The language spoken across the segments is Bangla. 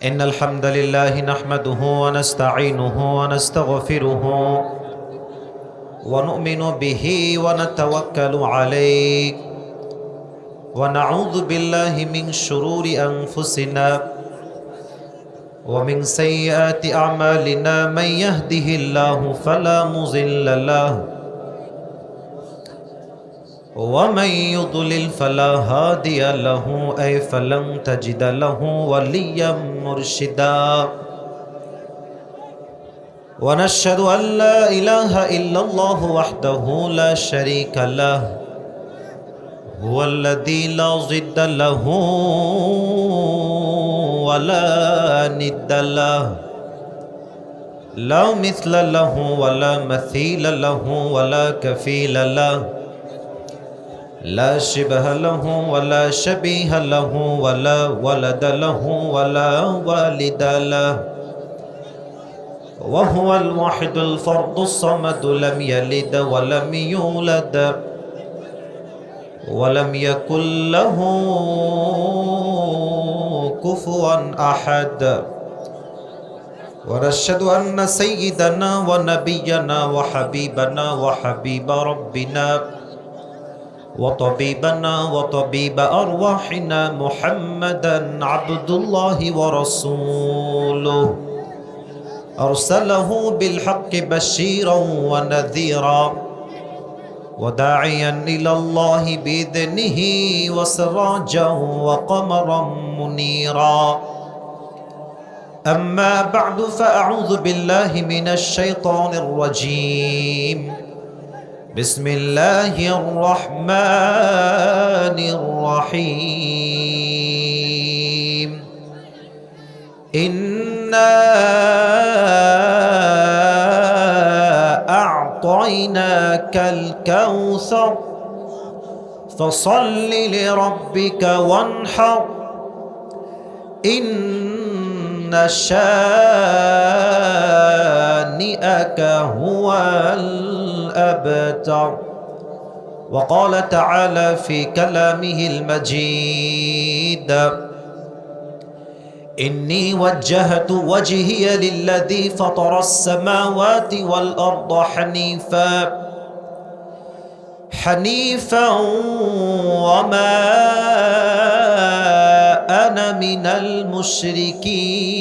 إن الحمد لله نحمده ونستعينه ونستغفره ونؤمن به ونتوكل عليه ونعوذ بالله من شرور أنفسنا ومن سيئات أعمالنا من يهده الله فلا مضل له ومن يضلل فلا هادي له أي فلن تجد له وليا مرشدا ونشهد أن لا إله إلا الله وحده لا شريك له هو الذي لا ضد له ولا ند له لا مثل له ولا مثيل له ولا كفيل له لا شبه له ولا شبيه له ولا ولد له ولا والد له وهو الواحد الفرد الصمد لم يلد ولم يولد ولم يكن له كفوا أحد ونشهد أن سيدنا ونبينا وحبيبنا وحبيب ربنا وطبيبنا وطبيب أرواحنا محمدا عبد الله ورسوله أرسله بالحق بشيرا ونذيرا وداعيا إلى الله بإذنه وسراجا وقمرا منيرا أما بعد فأعوذ بالله من الشيطان الرجيم بسم الله الرحمن الرحيم إنا أعطيناك الكوثر فصل لربك وانحر إن شانئك هو الأبتر وقال تعالى في كلامه المجيد إني وجهت وجهي للذي فطر السماوات والأرض حنيفا وما أنا من المشركين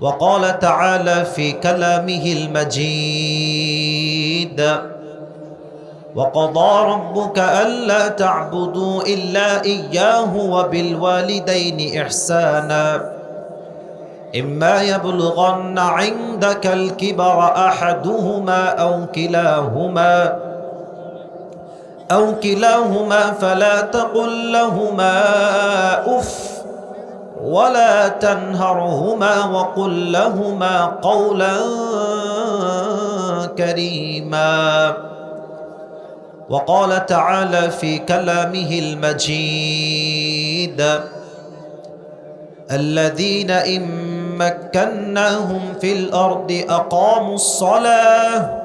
وقال تعالى في كلامه المجيد وقضى ربك ألا تعبدوا إلا إياه وبالوالدين إحسانا إما يبلغن عندك الكبر أحدهما أو كلاهما فلا تقل لهما أف ولا تنهرهما وقل لهما قولا كريما وقال تعالى في كلامه المجيد الذين إن مكناهم في الأرض أقاموا الصلاة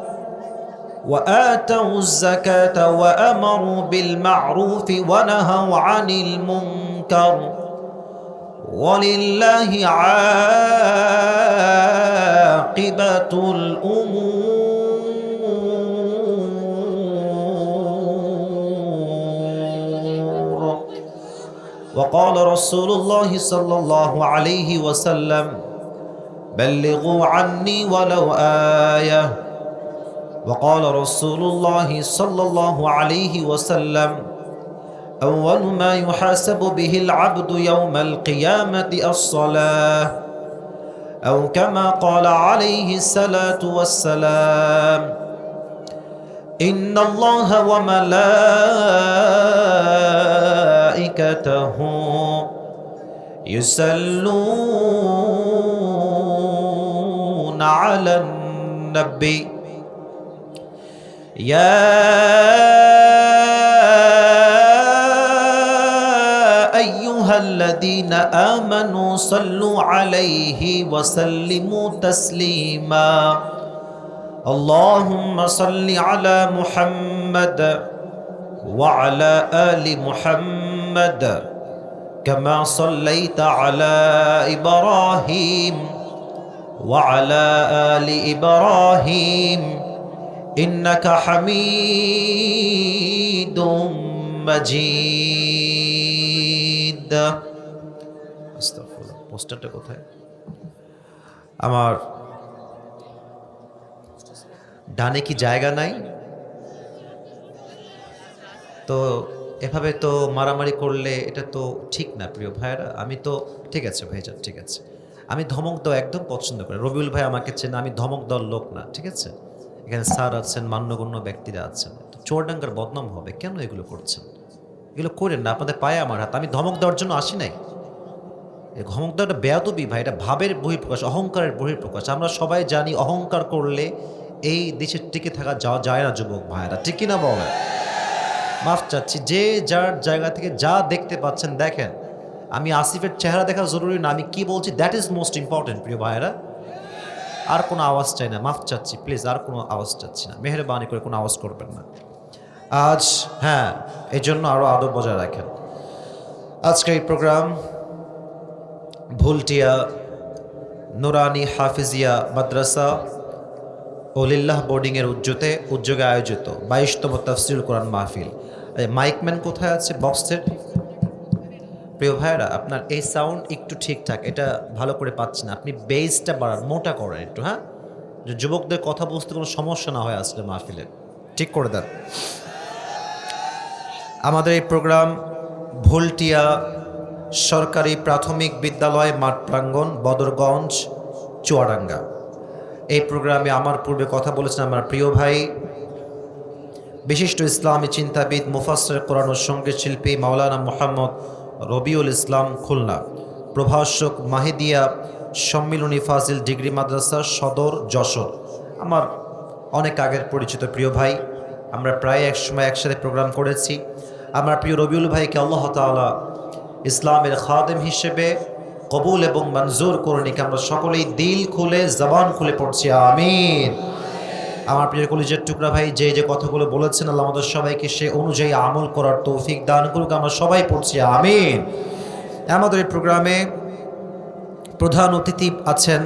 وآتوا الزكاة وأمروا بالمعروف ونهوا عن المنكر ولله عاقبة الأمور وقال رسول الله صلى الله عليه وسلم بلغوا عني ولو آية وقال رسول الله صلى الله عليه وسلم أول ما يحاسب به العبد يوم القيامة الصلاة أو كما قال عليه الصلاة والسلام إن الله وملائكته يصلون على النبي يا أيها الذين آمنوا صلوا عليه وسلموا تسليما اللهم صل على محمد وعلى آل محمد كما صليت على إبراهيم وعلى آل إبراهيم إنك حميد مجيد আস্তাগফিরুল্লাহ পোস্টারটা কোথায় আমার ডানে কি জায়গা নাই তো এভাবে তো মারামারি করলে এটা তো ঠিক না প্রিয় ভাইরা আমি তো ঠিক আছে ভাইজান ঠিক আছে আমি ধমক দেওয়া একদম পছন্দ করি রবিউল ভাই আমাকে চেনে আমি ধমক দেওয়ার লোক না ঠিক আছে এখানে স্যার আছেন মান্যগণ্য ব্যক্তিরা আছেন তো চোরডাঙ্গার বদনাম হবে কেন এগুলো করছেন এগুলো করেন না আপনাদের পায়ে আমার হাত আমি ধমক দেওয়ার জন্য আসি নাই এই ধমক দেওয়াটা বেয়াদবি ভাই এটা ভাবের বহিঃপ্রকাশ অহংকারের বহিঃপ্রকাশ আমরা সবাই জানি অহংকার করলে এই দেশে টিকে থাকা যাওয়া যায় না যুবক ভাইরা ঠিক কিনা বলেন মাফ চাচ্ছি যে যার জায়গা থেকে যা দেখতে পাচ্ছেন দেখেন আমি আসিফের চেহারা দেখা জরুরি না আমি কি বলছি দ্যাট ইজ মোস্ট ইম্পর্টেন্ট প্রিয় ভাইরা আর কোনো আওয়াজ চাই না মাফ চাচ্ছি প্লিজ আর কোনো আওয়াজ চাচ্ছি না মেহেরবানি করে কোনো আওয়াজ করবেন না আজ হ্যাঁ এই জন্য আরও আদব বজায় রাখেন আজকের এই প্রোগ্রাম ভুলটিয়া নুরানি হাফিজিয়া মাদ্রাসা ওলিল্লাহ বোর্ডিংয়ের উদ্যোগে আয়োজিত 22তম তাফসিরুল কোরআন মাহফিল মাইকম্যান কোথায় আছে বক্সের প্রিয় ভাইরা আপনার এই সাউন্ড একটু ঠিকঠাক এটা ভালো করে পাচ্ছি না আপনি বেসটা বাড়ান মোটা করেন একটু হ্যাঁ যে যুবকদের কথা বুঝতে কোনো সমস্যা না হয় আসলে মাহফিলে ঠিক করে দেন আমাদের এই প্রোগ্রাম ভুলটিয়া সরকারি প্রাথমিক বিদ্যালয় মাঠ প্রাঙ্গণ বদরগঞ্জ চুয়াডাঙ্গা এই প্রোগ্রামে আমার পূর্বে কথা বলেছেন আমার প্রিয় ভাই বিশিষ্ট ইসলামী চিন্তাবিদ মুফাসসির কোরআন ও সঙ্গীত শিল্পী মাওলানা মোহাম্মদ রবিউল ইসলাম খুলনা প্রভাষক মাহিদিয়া সম্মিলনী ফাজিল ডিগ্রি মাদ্রাসা সদর যশোর আমার অনেক আগের পরিচিত প্রিয় ভাই আমরা প্রায় এক সময় একসাথে প্রোগ্রাম করেছি আমার প্রিয় রবিউল ভাইকে আল্লাহ তাআলা ইসলামের খাদেম হিসেবে কবুল এবং মঞ্জুর করুন আমরা সকলেই দিল খুলে জবান খুলে পড়ছি আমিন আমার প্রিয় কলিজার টুকরা ভাই যে যে কথাগুলো বলেছেন আল্লাহ আমাদের সবাইকে সে অনুযায়ী আমল করার তৌফিক দান করুক আমরা সবাই পড়ছি আমিন আমাদের এই প্রোগ্রামে প্রধান অতিথি আছেন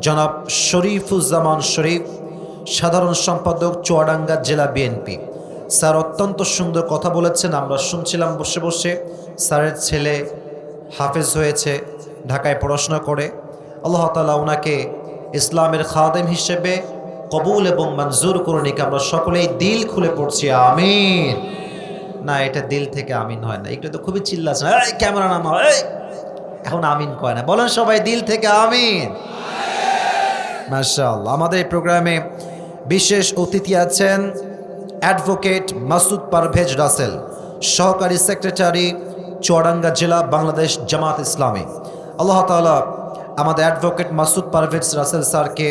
জনাব শরীফুজ্জামান শরীফ সাধারণ সম্পাদক চুয়াডাঙ্গা জেলা বিএনপি স্যার অত্যন্ত সুন্দর কথা বলেছেন আমরা শুনছিলাম বসে বসে স্যারের ছেলে হাফেজ হয়েছে ঢাকায় পড়াশোনা করে আল্লাহ তাআলা ওনাকে ইসলামের খাদেম হিসেবে কবুল এবং মঞ্জুর করুন আমরা সকলেই দিল খুলে পড়ছি আমিন না এটা দিল থেকে আমিন হয় না একটু তো খুবই চিল্লাছে এই ক্যামেরা নামা এই এখন আমিন কয় না বলেন সবাই দিল থেকে আমিন মাশাআল্লাহ আমাদের এই প্রোগ্রামে বিশেষ অতিথি আছেন অ্যাডভোকেট মাসুদ পারভেজ রাসেল সহকারী সেক্রেটারি চুয়াডাঙ্গা জেলা বাংলাদেশ জামাত ইসলামী আল্লাহ তাআলা আমাদের অ্যাডভোকেট মাসুদ পারভেজ রাসেল স্যারকে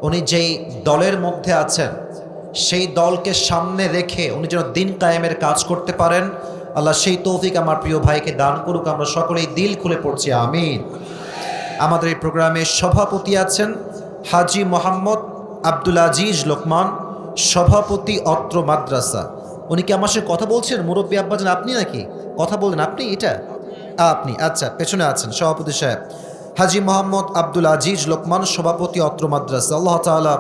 উনি যেই দলের মধ্যে আছেন সেই দলকে সামনে রেখে উনি যেন দিন কায়েমের কাজ করতে পারেন আল্লাহ সেই তৌফিক আমার প্রিয় ভাইকে দান করুক আমরা সকলেই দিল খুলে পড়ছি আমিন আমাদের এই প্রোগ্রামে সভাপতি আছেন হাজী মোহাম্মদ আব্দুল আজিজ লোকমান সভাপতি অত্র মাদ্রাসা উনি কি আমার সাথে কথা বলছেন মুরব্বী আব্বাজান আপনি নাকি কথা বলেন আপনি এটা আপনি আচ্ছা পেছনে আছেন সভাপতি সাহেব হাজী মোহাম্মদ আব্দুল আজিজ লোকমান সভাপতি অত্র মাদ্রাসা আল্লাহ তাআলা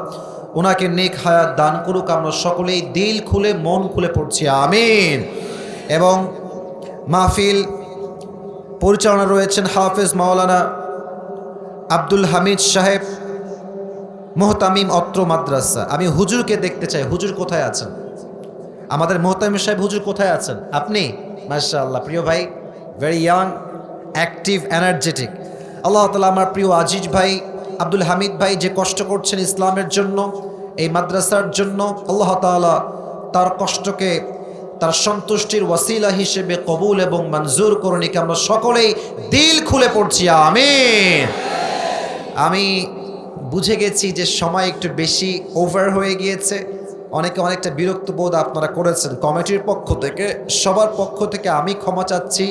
ওনাকে নেক হায়াত দান করুক আমরা সকলেই দিল খুলে মন খুলে পড়ছি আমিন এবং মাহফিল পরিচালনা রয়েছেন হাফেজ মাওলানা আব্দুল হামিদ সাহেব মোহতামিম অত্র মাদ্রাসা আমি হুজুরকে দেখতে চাই হুজুর কোথায় আছেন আমাদের মোহতামিম সাহেব হুজুর কোথায় আছেন আপনি মাশাআল্লাহ প্রিয় ভাই ভেরি ইয়াং অ্যাক্টিভ এনার্জেটিক আল্লাহ তাআলা আমার প্রিয় আজিজ ভাই আব্দুল হামিদ ভাই যে কষ্ট করছেন ইসলামের জন্য এই মাদ্রাসার জন্য আল্লাহ তাআলা তার কষ্টকে তার সন্তুষ্টির ওয়াসিলা হিসেবে কবুল এবং মঞ্জুর করুন আমরা সকলেই দিল খুলে পড়ছি আমিন আমি বুঝে গেছি যে সময় একটু বেশি ওভার হয়ে গিয়েছে অনেকে অনেকটা বিরক্ত বোধ আপনারা করেছেন কমিটির পক্ষ থেকে সবার পক্ষ থেকে আমি ক্ষমা চাচ্ছি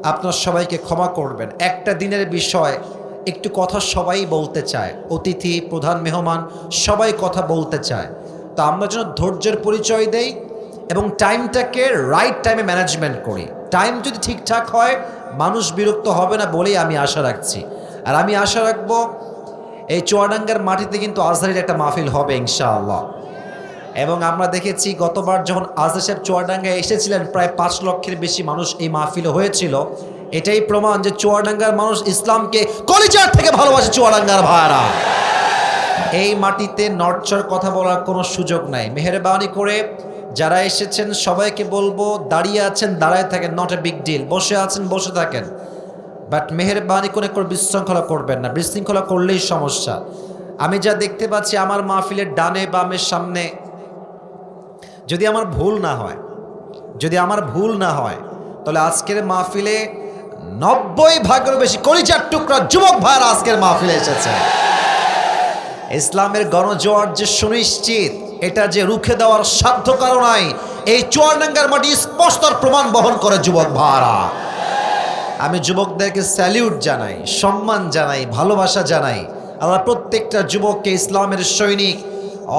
আপনার সবাইকে ক্ষমা করবেন একটা দিনের বিষয় একটু কথা সবাই বলতে চায় অতিথি প্রধান মেহমান সবাই কথা বলতে চায় তা আমরা যেন ধৈর্যের পরিচয় দেই এবং টাইমটাকে রাইট টাইমে ম্যানেজমেন্ট করি। টাইম যদি ঠিকঠাক হয় মানুষ বিরক্ত হবে না বলেই আমি আশা রাখছি। আর আমি আশা রাখবো এই চুয়াডাঙ্গার মাটিতে কিন্তু আজহারের একটা মাহফিল হবে ইনশাআল্লাহ। এবং আমরা দেখেছি গতবার যখন আজহার সাহেব চুয়াডাঙ্গায় এসেছিলেন প্রায় ৫ লক্ষের বেশি মানুষ এই মাহফিলে হয়েছিল। এটাই প্রমাণ যে চুয়াডাঙ্গার মানুষ ইসলামকে কলিজার থেকে ভালোবাসে। চুয়াডাঙ্গার ভাইরা, এই মাটিতে নড়চড় কথা বলার কোনো সুযোগ নাই। মেহেরবানি করে যারা এসেছেন সবাইকে বলবো, দাঁড়িয়ে আছেন দাঁড়ায় থাকেন, নট এ বিগ ডিল। বসে আছেন বসে থাকেন, বাট মেহেরবানি করে বিশৃঙ্খলা করবেন না, বিশৃঙ্খলা করলেই সমস্যা। আমি যা দেখতে পাচ্ছি আমার মাহফিলের ডানে বামের সামনে, যদি আমার ভুল না হয় তাহলে আজকের মাহফিলে 90% বেশি কলিজার টুকরা যুবক ভাইরা আজকের মাহফিলে এসেছে। ইসলামের গণজোয়ার যে সুনিশ্চিত, এটা যে রুখে দেওয়ার সাধ্য কারো নাই, এই চুয়াডাঙ্গার মাটি স্পষ্ট প্রমাণ বহন করে যুবক ভাইরা। আমি যুবকদেরকে স্যালিউট জানাই, সম্মান জানাই, ভালোবাসা জানাই। আল্লাহ প্রত্যেকটা যুবককে ইসলামের সৈনিক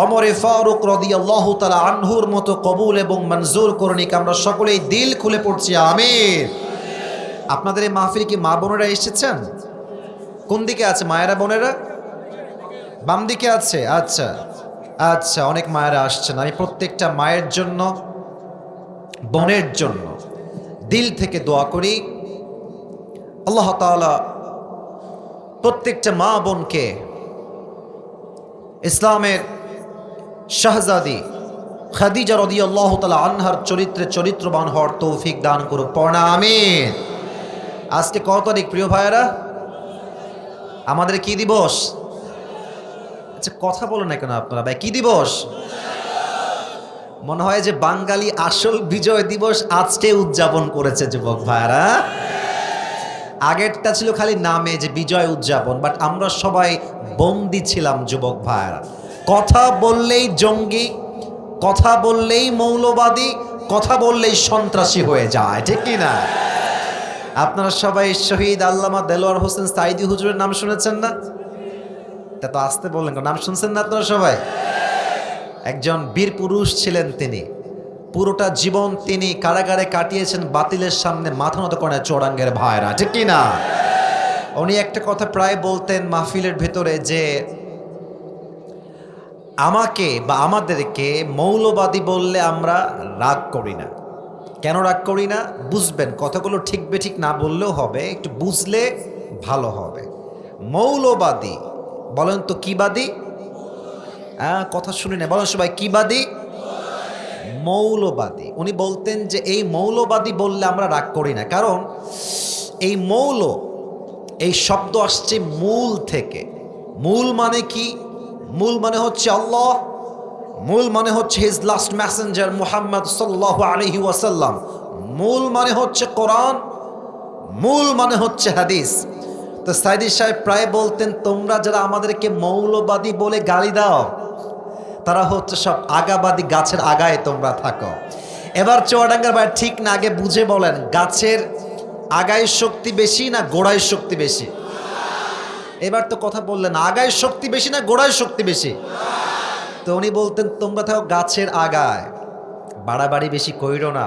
ওমরে ফারুক রাদিয়াল্লাহু তাআলা আনহুর মতো কবুল এবং মঞ্জুর করুক। আমরা সকলেই দিল খুলে পড়ছি আমিন। আপনাদের এই মাহফিলে কি মা বোনেরা এসেছেন? কোন দিকে আছে মায়েরা বোনেরা? বাম দিকে আছে। আচ্ছা আচ্ছা, অনেক মায়েরা আসছেন। আমি প্রত্যেকটা মায়ের জন্য, বোনের জন্য দিল থেকে দোয়া করি। আল্লাহ তাআলা প্রত্যেকটা মা বোনকে ইসলামের শাহজাদি খাদিজা রাদিয়াল্লাহু তাআলা আনহার চরিত্রে চরিত্রবান হওয়ার তৌফিক দান করুক। পড়না আমিন। আজকে কত তারিখ প্রিয় ভাইয়েরা? আমাদের কি দিবস? আচ্ছা কথা বলো না কেন আপনারা ভাই, কি দিবস? মনে হয় যে বাঙালি আসল বিজয় দিবস আজকে উদযাপন করেছে যুবক ভাইয়েরা। আগেরটা ছিল খালি নামে যে বিজয় উদযাপন, বাট আমরা সবাই বন্দী ছিলাম যুবক ভাইয়েরা। কথা বললেই জঙ্গি, কথা বললেই মৌলবাদী, কথা বললেই সন্ত্রাসী হয়ে যায়, ঠিক কি না? আপনারা সবাই শহীদ আল্লামা দেলোয়ার হোসেন সাইদি হুজুরের নাম শুনেছেন না? তা তো আসতে বললেন, নাম শুনছেন না আপনারা সবাই? একজন বীর পুরুষ ছিলেন তিনি। পুরোটা জীবন তিনি কারাগারে কাটিয়েছেন, বাতিলের সামনে মাথা নত করে চুয়াডাঙ্গার ভাইরা, ঠিক কি না? উনি একটা কথা প্রায় বলতেন মাহফিলের ভেতরে যে আমাকে বা আমাদেরকে মৌলবাদী বললে আমরা রাগ করি না। কেন রাগ করি না? বুঝবেন, কথাগুলো ঠিক বেঠিক না বললেও হবে, একটু বুঝলে ভালো হবে। মৌলবাদী বলেন তো কি বাদী? কথা শুনি না, বলেন সবাই কি বাদী? মৌলবাদী। উনি বলতেন যে এই মৌলবাদী বললে আমরা রাগ করি না, কারণ এই মৌল, এই শব্দ আসছে মূল থেকে। মূল মানে কি? মূল মানে হচ্ছে আল্লাহ, মূল মানে হচ্ছে হিজ লাস্ট মেসেঞ্জার মুহাম্মদ সাল্লাল্লাহু আলাইহি ওয়াসাল্লাম, মূল মানে হচ্ছে কোরআন, মূল মানে হচ্ছে হাদিস। তো সাইদি সাহেব প্রায় বলতেন তোমরা যারা আমাদেরকে মৌলবাদী বলে গালি দাও, তারা হচ্ছে সব আগাবাদী, গাছের আগায় তোমরা থাকো। এবার চুয়াডাঙ্গার ভাই ঠিক না, আগে বুঝে বলেন, গাছের আগায় শক্তি বেশি না গোড়ায় শক্তি বেশি? এবার তো কথা বললেন, আগায় শক্তি বেশি না গোড়ায় শক্তি বেশি? তো উনি বলতেন তোমরা থাকো গাছের আগায়, বাড়াবাড়ি বেশি কইরো না,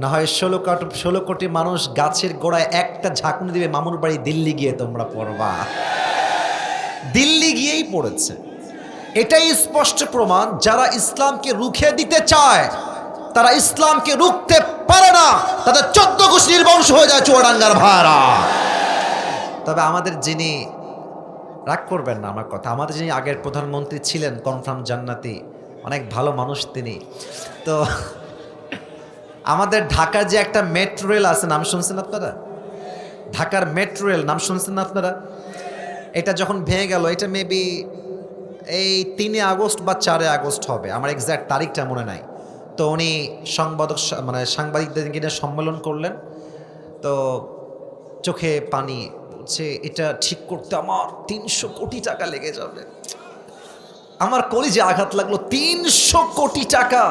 না হয় 16 কোটি মানুষ গাছের গোড়ায় একটা ঝাঁকুনি দিবে, মামুর বাড়ি দিল্লি গিয়ে তোমরা পড়বা। দিল্লি গিয়েই পড়েছে। এটাই স্পষ্ট প্রমাণ, যারা ইসলামকে রুখে দিতে চায় তারা ইসলামকে রুখতে পারে না, তাদের 14 গোষ্ঠীর বংশ হয়ে যায় চুয়াডাঙ্গার ভাইরা। তবে আমাদের যিনি, রাগ করবেন না আমার কথা, আমাদের যিনি আগের প্রধানমন্ত্রী ছিলেন কনফার্ম জান্নাতি, অনেক ভালো মানুষ তিনি। তো আমাদের ঢাকার যে একটা মেট্রো রেল আছে, নাম শুনছেন আপনারা? ঢাকার মেট্রো রেল নাম শুনছেন না আপনারা? এটা যখন ভেঙে গেল, এটা মেবি এই 3 আগস্ট বা 4 আগস্ট হবে, আমার এক্স্যাক্ট তারিখটা মনে নাই। তো উনি সাংবাদিকদের কিনে সম্মেলন করলেন, তো চোখে পানি, বলছে এটা ঠিক করতে আমার 300 কোটি টাকা লেগে যাবে। আমার কলিজে আঘাত লাগলো, 300 কোটি টাকা,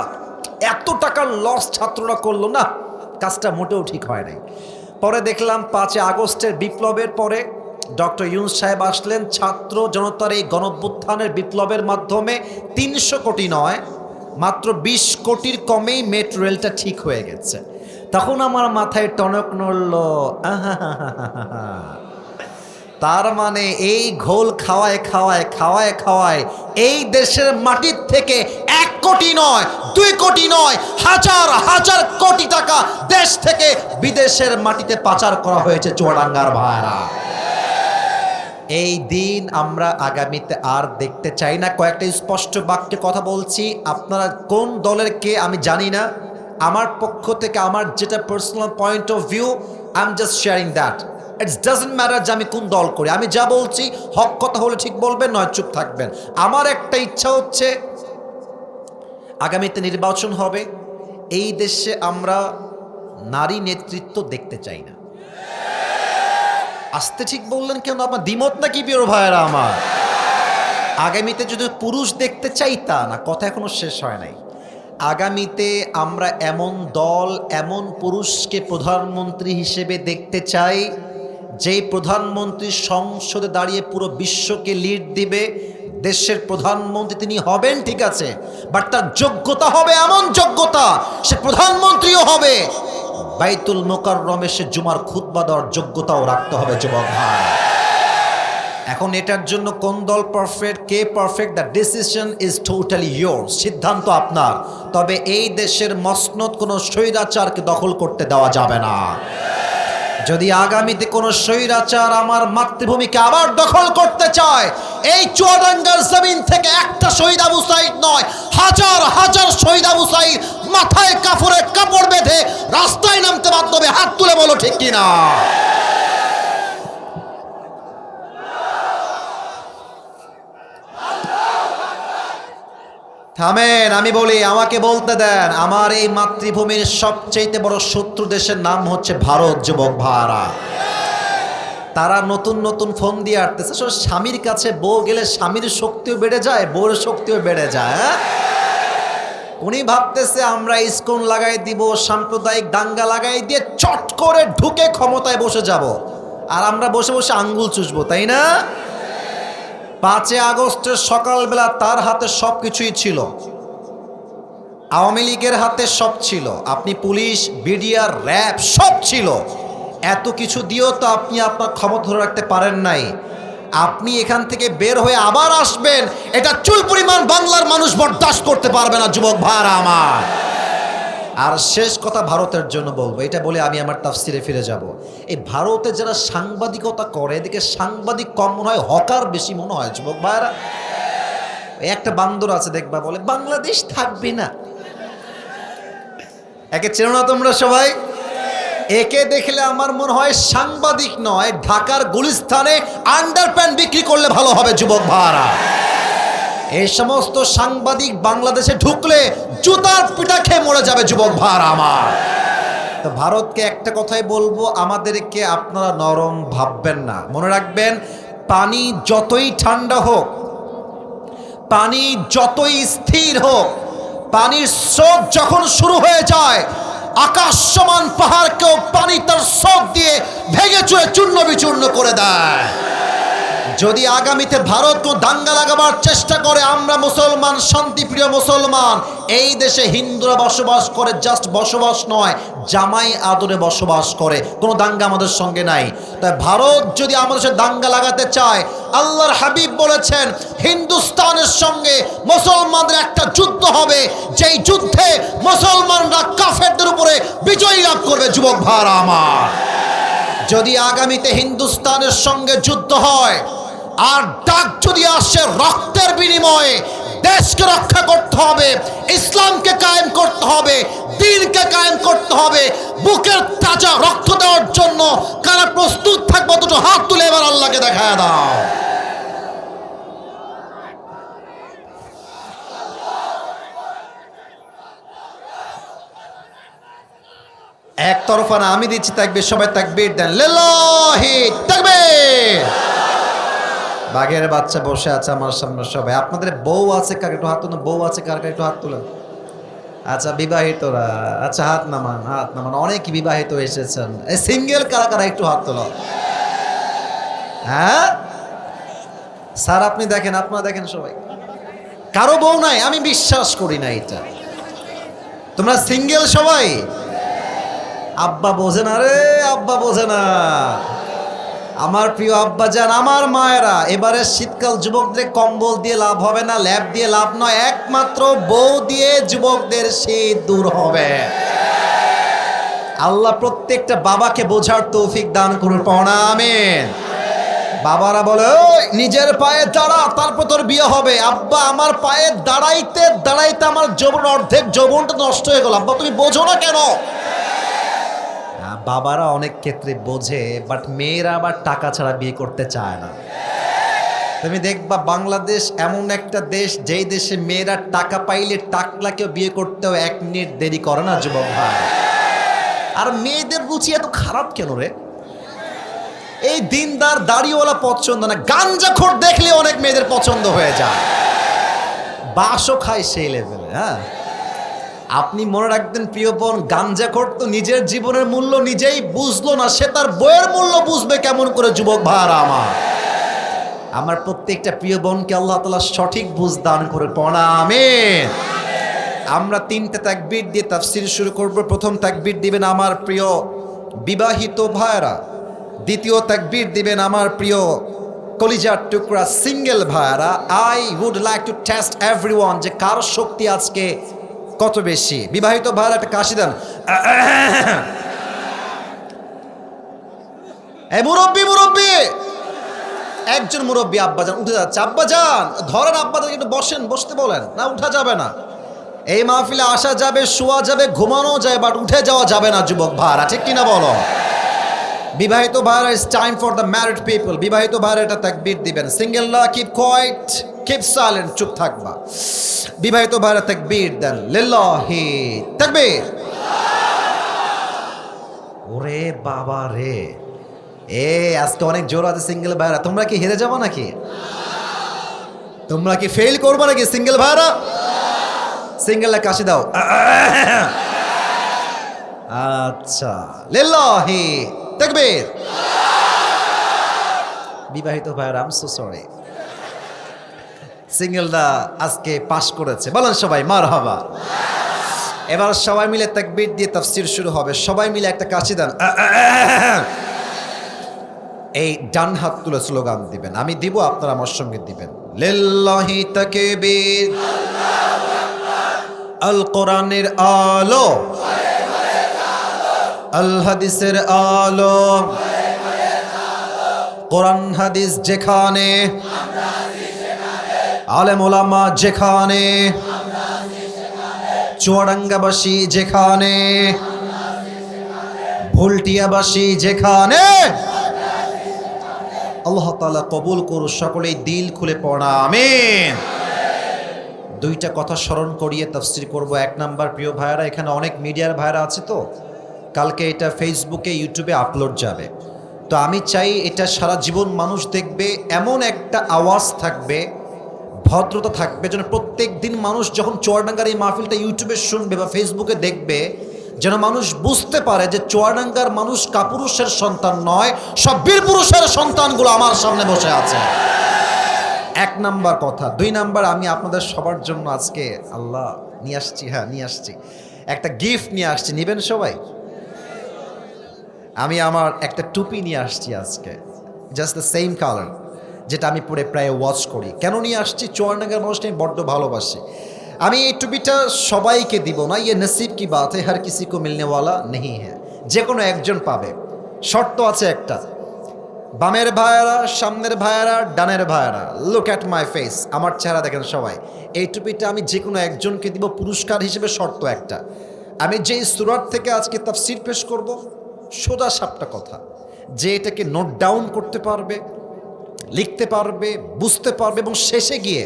এত টাকার লস ছাত্ররা করলো না, কাজটা মোটেও ঠিক হয় নাই। পরে দেখলাম 5 আগস্টের বিপ্লবের পরে ডক্টর ইউনূস সাহেব আসলেন, ছাত্র জনতার এই গণঅভ্যুত্থানের বিপ্লবের মাধ্যমে 300 কোটি নয় মাত্র 20 কোটির কমেই মেট্রো রেলটা ঠিক হয়ে গেছে। তখন আমার মাথায় টনক নড়ল, আহাহাহাহা। তার মানে এই ঘোল খাওয়ায় খাওয়ায় খাওয়ায় খাওয়ায় এই দেশের মাটির থেকে 1 কোটি নয়, 2 কোটি নয়, হাজার হাজার কোটি টাকা দেশ থেকে বিদেশের মাটিতে পাচার করা হয়েছে চুয়াডাঙ্গার ভাইরা। এই দিন আমরা আগামীতে আর দেখতে চাই না। কয়েকটা স্পষ্ট বাক্যে কথা বলছি, আপনারা কোন দলের কে আমি জানি না। আমার পক্ষ থেকে আমার যেটা personal point of view, I am just sharing that. It's doesn't matter যে আমি কোন দল করি। আমি যা বলছি হক কথা হলে ঠিক বলবেন, নয় চুপ থাকবেন। আমার একটা ইচ্ছা হচ্ছে আগামীতে নির্বাচন হবে, এই দেশে আমরা নারী নেতৃত্ব দেখতে চাই না। আসতে ঠিক বললেন কেন? আপনার দ্বিমত নাকি প্রিয় ভাইয়েরা আমার? আগামীতে যদি পুরুষ দেখতে চাই তা না, কথা এখনো শেষ হয় নাই। আগামীতে আমরা এমন দল, এমন পুরুষকে প্রধানমন্ত্রী হিসেবে দেখতে চাই, যেই প্রধানমন্ত্রী সংসদে দাঁড়িয়ে পুরো বিশ্বকে লিড দিবে। দেশের প্রধানমন্ত্রী তিনি হবেন ঠিক আছে, বাট তার যোগ্যতা হবে এমন যোগ্যতা, সে প্রধানমন্ত্রীও হবে, বাইতুল মুকাররমে সে জুমার খুতবা দেওয়ার যোগ্যতাও রাখতে হবে যুবক ভাই। এখন এটার জন্য কোন দল perfect, K perfect, the decision is totally yours, সিদ্ধান্ত আপনার। তবে এই দেশের মসনদ কোনো স্বৈরাচারকে দখল করতে দেওয়া যাবে না। যদি আগামীতে কোনো স্বৈরাচার আমার মাতৃভূমিকে আবার দখল করতে চায়, এই চুয়াডাঙ্গার জমিন থেকে একটা শহীদ আবু সাঈদ নয়, হাজার হাজার শহীদ আবু সাঈদ মাথায় কাপড়ে কাপড় বেঁধে রাস্তায় নামতে বাধ্য হবে। হাত তুলে বলো ঠিক কিনা? থামেন, আমি বলি, আমাকে বলতে দেন। আমার এই মাতৃভূমির সবচেয়ে বড় শত্রু দেশের নাম হচ্ছে ভারত যুবক ভাইরা। তারা নতুন নতুন ফোন দিয়ে আসতেছে। স্বামীর কাছে বউ গেলে স্বামীর শক্তিও বেড়ে যায়, বউর শক্তিও বেড়ে যায়। উনি ভাবতেছে আমরা ইস্কন লাগাই দিব, সাম্প্রদায়িক দাঙ্গা লাগাই দিয়ে চট করে ঢুকে ক্ষমতায় বসে যাব, আর আমরা বসে বসে আঙ্গুল চুষবো, তাই না? 5 আগস্টের সকালবেলা তার হাতে সব কিছুই ছিল, আওয়ামী লীগের হাতে সব ছিল, আপনি পুলিশ, বিডিআর, র্যাব সব ছিল। এত কিছু দিয়েও তো আপনি আপনার ক্ষমতা ধরে রাখতে পারেন নাই। আপনি এখান থেকে বের হয়ে আবার আসবেন, এটা চুল পরিমাণ বাংলার মানুষ বরদাস্ত করতে পারবে না যুবক ভাইরা আমার। আর শেষ কথা ভারতের জন্য বলবো, এটা বলে আমি আমার তাফসিরে ফিরে যাব। এই ভারতে যারা সাংবাদিকতা করে, এদিকে সাংবাদিক কম মনে হয়, হকার বেশি মনে হয় যুবক ভাইরা। একটা বান্দর আছে দেখবা, বলে বাংলাদেশ থাকবে না। একে চেনো না তোমরা সবাই? একে দেখলে আমার মনে হয় সাংবাদিক নয়, ঢাকার গুলিস্তানে আন্ডারপ্যান্ট বিক্রি করলে ভালো হবে যুবক ভাইরা। এই সমস্ত সাংবাদিক বাংলাদেশে ঢুকলে জুতার পিটা খেয়ে মরে যাবে যুবক ভাইরা আমার। তো ভারতকে একটা কথাই বলবো, আমাদেরকে আপনারা নরম ভাববেন না। মনে রাখবেন, পানি যতই ঠান্ডা হোক, পানি যতই স্থির হোক, পানির স্রোত যখন শুরু হয়ে যায়, আকাশ সমান পাহাড়কেও পানি তার স্রোত দিয়ে ভেঙে চুরে চূর্ণ বিচূর্ণ করে দেয়। যদি আগামীতে ভারত দাঙ্গা লাগাবার চেষ্টা করে, আমরা মুসলমান, শান্তিপ্রিয় মুসলমান, এই দেশে হিন্দুরা বসবাস করে, জাস্ট বসবাস নয়, জামাই আদরে বসবাস করে, কোনো দাঙ্গা আমাদের সঙ্গে নাই। তাই ভারত যদি আমাদের সাথে দাঙ্গা লাগাতে চায়, আল্লাহর হাবিব বলেছেন হিন্দুস্তানের সঙ্গে মুসলমানদের একটা যুদ্ধ হবে, যেই যুদ্ধে মুসলমানরা কাফেরদের উপরে বিজয় লাভ করবে যুবক ভাইরা আমার। যদি আগামীতে হিন্দুস্তানের সঙ্গে যুদ্ধ হয়, আর ডাক যদি আসে রক্তের বিনিময়ে, দেশকে রক্ষা করতে হবে, ইসলামকে কায়েম করতে হবে, দ্বীনকে কায়েম করতে হবে, বুকের তাজা রক্ত দেওয়ার জন্য কারা প্রস্তুত থাকবো? দুটো হাত তুলে এবার আল্লাহকে দেখায় দাও। একতরফা না, আমি দিচ্ছি তাকবীর, সবাই তাকবীর দেন, লিল্লাহি তাকবীর। বাঘের বাচ্চা বসে আছে আমার সামনে সবাই। আপনাদের বউ আছে কার? একটু হাত তুলেন। বউ আছে কার? একটু হাত তুলেন। আচ্ছা, বিবাহিতরা, আচ্ছা হাত নামান, হাত নামান। অনেক বিবাহিত এসেছেন। এই সিঙ্গেল কারা কারা? একটু হাত তোলো। হ্যাঁ স্যার, আপনি দেখেন, আপনারা দেখেন সবাই। কারো বউ নাই? আমি বিশ্বাস করি না এটা। তোমরা সিঙ্গেল সবাই? আব্বা বোঝে না রে, আব্বা বোঝে না। আমার প্রিয় আব্বা যান, আমার মায়েরা, এবারে শীতকাল যুবকদের কম্বল দিয়ে লাভ হবে না, ল্যাব দিয়ে লাভ নয়, একমাত্র বউ দিয়ে যুবকদের শীত দূর হবে। আল্লাহ প্রত্যেকটা বাবাকে বোঝার তৌফিক দান করুন, পড়া আমিন। বাবারা বলে ওই নিজের পায়ে দাঁড়া, তারপর তোর বিয়ে হবে। আব্বা আমার পায়ে দাঁড়াইতে দাঁড়াইতে আমার যৌবন, অর্ধেক যৌবনটা নষ্ট হয়ে গেল। আব্বা তুমি বোঝো না কেন? বাবারা অনেক ক্ষেত্রে বোঝে, বাট মেয়েরা আবার টাকা ছাড়া বিয়ে করতে চায় না। তুমি দেখবা বাংলাদেশ এমন একটা দেশ, যেই দেশে মেয়েরা টাকা পাইলে টাকলাকেও বিয়ে করতেও 1 মিনিট দেরি করে না যুবক ভাই। আর মেয়েদের রুচি এত খারাপ কেন রে? এই দিনদার দাড়িওয়ালা পছন্দ না, গাঞ্জাখোর দেখলে অনেক মেয়েদের পছন্দ হয়ে যায়। বাসও খায় সেই লেভেলে। হ্যাঁ, আপনি মনে রাখবেন প্রিয় বোন, গাঞ্জাখোর তো নিজের জীবনের মূল্য নিজেই বুঝলো না, সে তার বইয়ের মূল্য বুঝবে কেমন করে? যুবক ভাইরা আমার প্রত্যেকটা প্রিয় বোনকে আল্লাহ তাআলা সঠিক বুঝ দান করে, পড়া আমিন। আমরা 3টে তাকবীর দিয়ে তাফসীর শুরু করব। প্রথম তাকবীর দিবেন আমার প্রিয় বিবাহিত ভাইরা, দ্বিতীয় তাকবীর দিবেন আমার প্রিয় কলিজার টুকরা সিঙ্গেল ভাইরা। I would like to test everyone যে কার শক্তি আজকে কত বেশি। বিবাহিত ভাইরা একটা কাশি দেন। এই মুরব্বি, মুরব্বি, একজন মুরব্বি আব্বাজান উঠে যাচ্ছে। আব্বাজান ধরেন, আব্বাজান একটু বসেন, বসতে বলেন না, উঠা যাবে না। এই মাহফিলে আসা যাবে, শোয়া যাবে, ঘুমানো যায়, বাট উঠে যাওয়া যাবে না যুবক ভাইরা, ঠিক কিনা বলো? বিবাহিত ভাইরা, it's time for the married people. বিবাহিত ভাইরা এটা তাকবীর দিবেন। সিঙ্গেলরা কিপ কোয়াইট, কিপ সাইলেন্ট, চুপ থাকবা। বিবাহিত ভাইরা তাকবীর দেন, লিল্লাহি তাকবীর। ওরে বাবা রে, আজকে অনেক জোর আছে সিঙ্গেল ভাইরা। তোমরা কি হেরে যাবো নাকি? তোমরা কি ফেল করবো নাকি সিঙ্গেল ভাইরা? সিঙ্গেলরা কাশি দাও। আচ্ছা, লিল্লাহি তাকবীর। বিবাহিত ভাইরা, আই এম সো সরি, সিঙ্গেলরা আজকে পাস করেছে। বলেন সবাই মারহাবা। এবার সবাই মিলে তাকবীর দিয়ে তাফসীর শুরু হবে। সবাই মিলে একটা কাশি দেন। এই ডান হাত তুলে স্লোগান দিবেন, আমি দিব, আপনারা আমার সঙ্গে দিবেন। লিল্লাহি তাকবীর, আল কোরআনের আলো, আল হাদিসের আলো, কোরআন হাদিস যেখানে, আলেম ওলামা যেখানে, চুয়াডাঙ্গাবাসী যেখানে, ভুলটিয়াবাসী যেখানে, আল্লাহ তাআলা কবুল করুন। সকলেই দিল খুলে পড়া আমিন। 2টা কথা স্মরণ করিয়ে তাফসীর করব। 1 নাম্বার, প্রিয় ভাইরা, এখানে অনেক মিডিয়ার ভাইরা আছে, তো কালকে এটা ফেসবুকে, ইউটিউবে আপলোড যাবে। তো আমি চাই এটা সারা জীবন মানুষ দেখবে, এমন একটা আওয়াজ থাকবে, ভদ্রতা থাকবে, যেন প্রত্যেক দিন মানুষ যখন চুয়াডাঙ্গার এই মাহফিলটা ইউটিউবে শুনবে বা ফেসবুকে দেখবে, যেন মানুষ বুঝতে পারে যে চুয়াডাঙ্গার মানুষ কাপুরুষের সন্তান নয়, সব বীর পুরুষের সন্তানগুলো আমার সামনে বসে আছে। 1 নাম্বার কথা। 2 নাম্বার, আমি আপনাদের সবার জন্য আজকে আল্লাহ নিয়ে আসছি, হ্যাঁ নিয়ে আসছি, একটা গিফট নিয়ে আসছি। নিবেন সবাই? আমি আমার একটা টুপি নিয়ে আসছি আজকে, জাস্ট দ্য সেম কালার, যেটা আমি পরে প্রায় ওয়াচ করি। কেন নিয়ে আসছি? চুয়াডাঙ্গার মানুষটা আমি বড্ড ভালোবাসি। আমি এই টুপিটা সবাইকে দিব না, ইয়ে নসিব কি বাত হ্যায়, হর কিসি কো মিলনে ওয়ালা নেহি হ্যায়, যে কোনো একজন পাবে। শর্ত আছে একটা, বামের ভাইয়ারা, সামনের ভাইয়ারা, ডানের ভাইয়ারা, লুক অ্যাট মাই ফেস, আমার চেহারা দেখেন সবাই। এই টুপিটা আমি যে কোনো একজনকে দিব পুরস্কার হিসেবে। শর্ত একটা, আমি যেই সূরার থেকে আজকে তাফসীর পেশ করব, সোজা সাপটা কথা, যে এটাকে নোট ডাউন করতে পারবে, লিখতে পারবে, বুঝতে পারবে এবং শেষে গিয়ে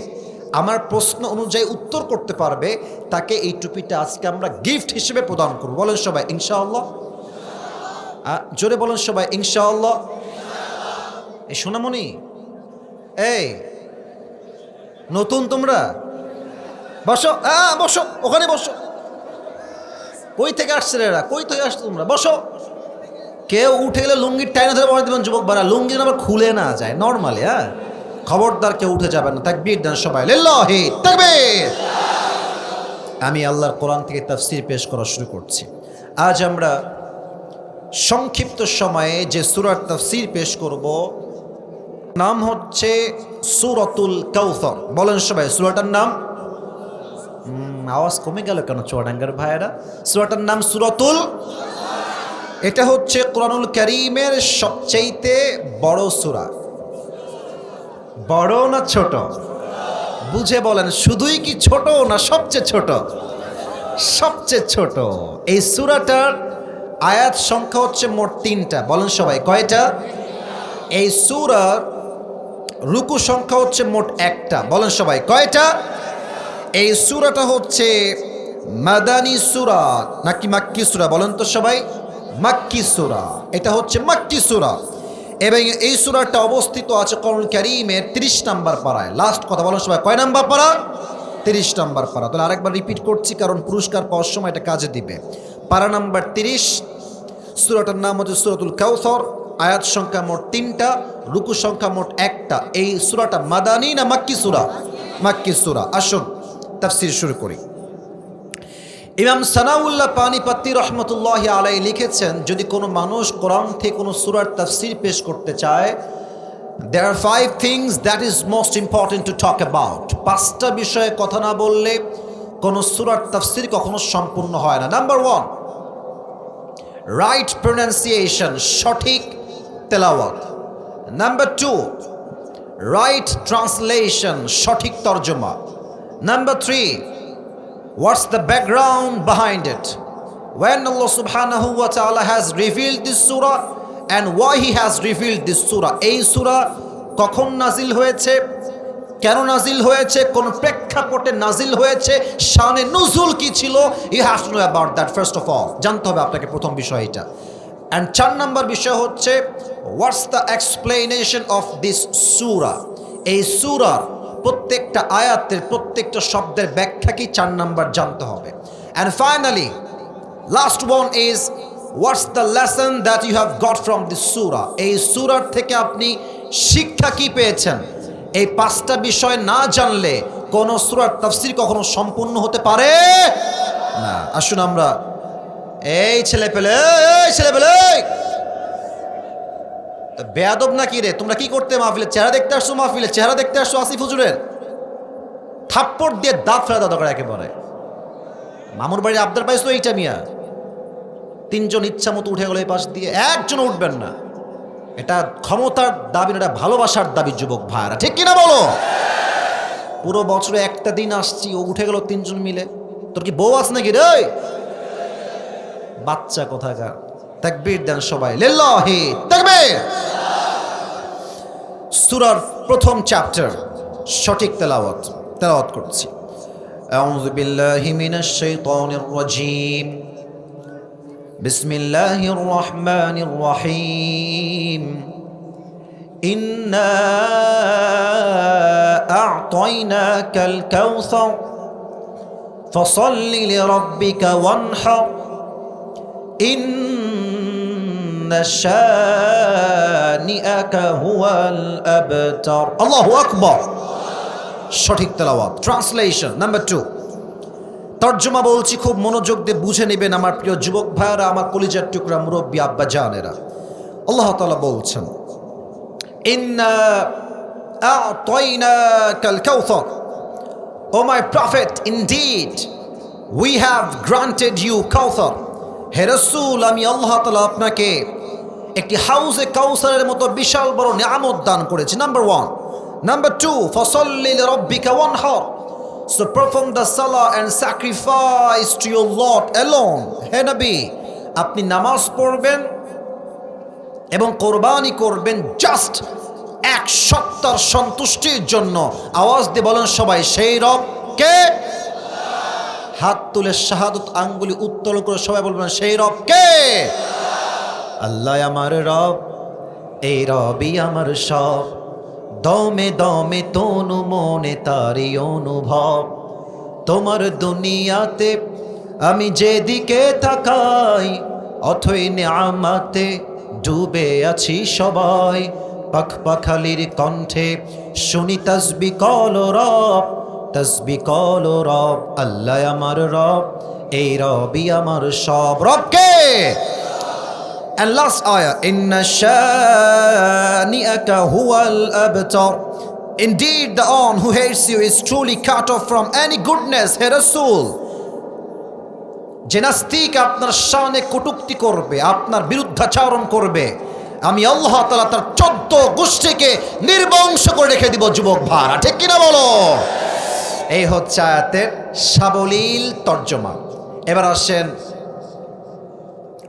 আমার প্রশ্ন অনুযায়ী উত্তর করতে পারবে, তাকে এই টুপিটা আজকে আমরা গিফট হিসেবে প্রদান করব। বলেন সবাই ইনশাআল্লাহ। জোরে বলেন সবাই ইনশাআল্লাহ। এই সোনামণি, এই নতুন তোমরা বসো, বসো, ওখানে বসো। কই থেকে আসছে এরা? কই থেকে আসছো তোমরা? বসো। কেউ উঠে গেলে লুঙ্গির টাইনা ধরে বসে দেবেন যুবক ভাড়া, লুঙ্গি আবার খুলে না যায় নর্মালি। খবরদার কেউ উঠে যাবেন না। তাকবীর দেন সবাই, লিল্লাহি তাকবীর। আমি আল্লাহর কোরআন থেকে তাফসীর পেশ করা শুরু করছি। আজ আমরা সংক্ষিপ্ত সময়ে যে সূরার তাফসীর পেশ করব নাম হচ্ছে সূরাতুল কাউসার। বলেন সবাই সূরাটার নাম। আওয়াজ কমে গেল কেন চুয়াডাঙ্গার ভাইয়েরা? সূরাটার নাম সূরাতুল। এটা হচ্ছে কোরআনুল কারীমের সবচেয়ে বড় সূরা। বড় না ছোট? বুঝে বলেন, শুধুই কি ছোট না সবচেয়ে ছোট? সবচেয়ে ছোট। এই সূরাটার আয়াত সংখ্যা হচ্ছে মোট 3টা। বলেন সবাই কয়টা? এই সূরার রুকু সংখ্যা হচ্ছে মোট 1টা। বলেন সবাই কয়টা? এই সূরাটা হচ্ছে মাদানী সূরা নাকি মাক্কি সূরা? বলেন তো সবাই। মাক্কি সূরা। এটা হচ্ছে মাক্কি সূরা এবং এই সূরাটা অবস্থিত আছে কোরআনুল কারীমের 30 নম্বর পারায়। লাস্ট কথা বলেন সবাই, কয় নাম্বার পারা? 30 নম্বর পারা। তাহলে আরেকবার রিপিট করছি, কারণ পুরস্কার পাওয়ার সময় এটা কাজে দিবে। পারা নাম্বার 30। সূরাটার নাম হচ্ছে সূরাতুল কাউসার। আয়াত সংখ্যা মোট 3টা, রুকু সংখ্যা মোট 1টা। এই সূরাটা মাদানী না মাক্কি সূরা? মাক্কি সূরা। আসুন তাফসীর শুরু করি। ইমাম সানাউল্লাহ পানিপত্তি রহমতুল্লাহি আলাইহি লিখেছেন, যদি কোনো মানুষ কোরআন থেকে কোনো সূরার তাফসীর পেশ করতে চায়, there are 5 things that is most important to talk about. 5টা বিষয়ে কথা না বললে কোনো সূরার তাফসীর কখনো সম্পূর্ণ হয় না। নাম্বার 1, রাইট প্রনাউন্সিয়েশন, সঠিক তেলাওয়াত। নাম্বার 2, রাইট ট্রান্সলেশন, সঠিক তর্জমা। Number 3, what's the background behind it? When Allah subhanahu wa ta'ala has revealed this surah and why he has revealed this surah. এই সূরা কখন নাজিল হয়েছে, কেন নাজিল হয়েছে, কোন প্রেক্ষাপটে নাজিল হয়েছে, শানে নুজুল কি ছিল, you have to know about that first of all. জানতে হবে আপনাকে প্রথম বিষয় এটা। And 4 নম্বর বিষয় হচ্ছে what's the explanation of this surah. এই সূরার প্রত্যেকটা আয়াতের প্রত্যেকটা শব্দের ব্যাখ্যা কি 4 নাম্বার জানতে হবে। And finally, last one is what's the lesson that you have got from this surah. এই সূরার থেকে আপনি শিক্ষা কি পেয়েছেন? এই 5টা বিষয় না জানলে কোন সূরার তাফসীর কখনো সম্পূর্ণ হতে পারে না। আসুন আমরা এই ছেলেপেলে বেয়াদব নাকি রে? তোমরা কি করতে মাহফিলে? চেহারা দেখতে আসছো? মাহফিলে চেহারা দেখতে আসছো আসিফ হুজুরের? থাপ্পড় দিয়ে দাঁত ফেলা দাও দরকার একেবারে। মামুর বাড়ির আবদার পাইছো এইটা মিয়া? 3 জন ইচ্ছা মতো উঠে গেল এই পাশ দিয়ে, একজন উঠবেন না। এটা ক্ষমতার দাবি না, এটা ভালোবাসার দাবি যুবক ভাইরা, ঠিক কিনা বলো? পুরো বছরে একটা দিন আসছি, ও উঠে গেল 3 জন মিলে। তোর কি বউ আছে নাকি রে? বাচ্চা কোথাকার। তাকবীর দেন সবাই, লিল্লাহি তাকবীর। সূরার প্রথম চ্যাপ্টার, সঠিক তেলাওয়াত করছি। আউযু বিল্লাহি মিনাশ শাইতানির রাজীম। বিসমিল্লাহির রহমানির রহিম। ইন্না আ'তাইনাকাল কাউসার ফাসাল্লি লিরাব্বিকা ওয়ানহার ইন্না শানিআকা হুয়াল আবতার। আল্লাহু আকবার। সঠিক তেলাওয়াত। ট্রান্সলেশন নাম্বার 2, তর্জমা বলছি, খুব মনোযোগ দিয়ে বুঝে নেবেন আমার প্রিয় যুবক ভাইরা, আমার কলিজার টুকরা মুরব্বী আব্বা জানেরা। আল্লাহ তাআলা বলছেন, ইন্না আ'তাইনাকাল কাউসার, O my prophet, indeed we have granted you Kausar. হে রাসূল, আমি আল্লাহ তাআলা আপনাকে একটি হাউজে কাউসারের মতো বিশাল বড় নিয়ামত দান করেছি। Number 1। Number 2, fasalli li rabbika wanhar. So perform the salah and sacrifice to your Lord alone. He Nabi, আপনি নামাজ পড়বেন এবং কোরবানি করবেন জাস্ট এক সত্তার সন্তুষ্টির জন্য। আওয়াজ দিয়ে বলেন সবাই, সেই রব কে? হাত তুলে শাহাদত আঙ্গুলি উত্তোলন করে সবাই বলবেন, সেই রব কে? আল্লাহ আমার রব, এই রবই আমার সব। দমে দমে তনু মনে তারি অনুভব। তোমার দুনিয়াতে আমি যেদিকে তাকাই, অথই নিয়ামতে ডুবে আছি সবাই। পাখপাখালির কণ্ঠে শুনি তাসবি কল রব, তাসবি কল রব, আল্লাহ আমার রব, এই রবই আমার সব। রবকে। And last ayah, inna shani'aka huwal abtar. Indeed, the one who hates you is truly cut off from any goodness. He Rasul. যে নাস্তিক আপনার শানে কটূক্তি করবে, আপনার বিরুদ্ধাচরণ করবে, আমি আল্লাহ তাআলা তার 14 গোষ্ঠীকে নির্বংশ করে রেখে দিব যুবক ভাড়া। ঠিক কিনা বলো? এই হচ্ছে আয়াতের সাবলীল তর্জমা। এবার আসেন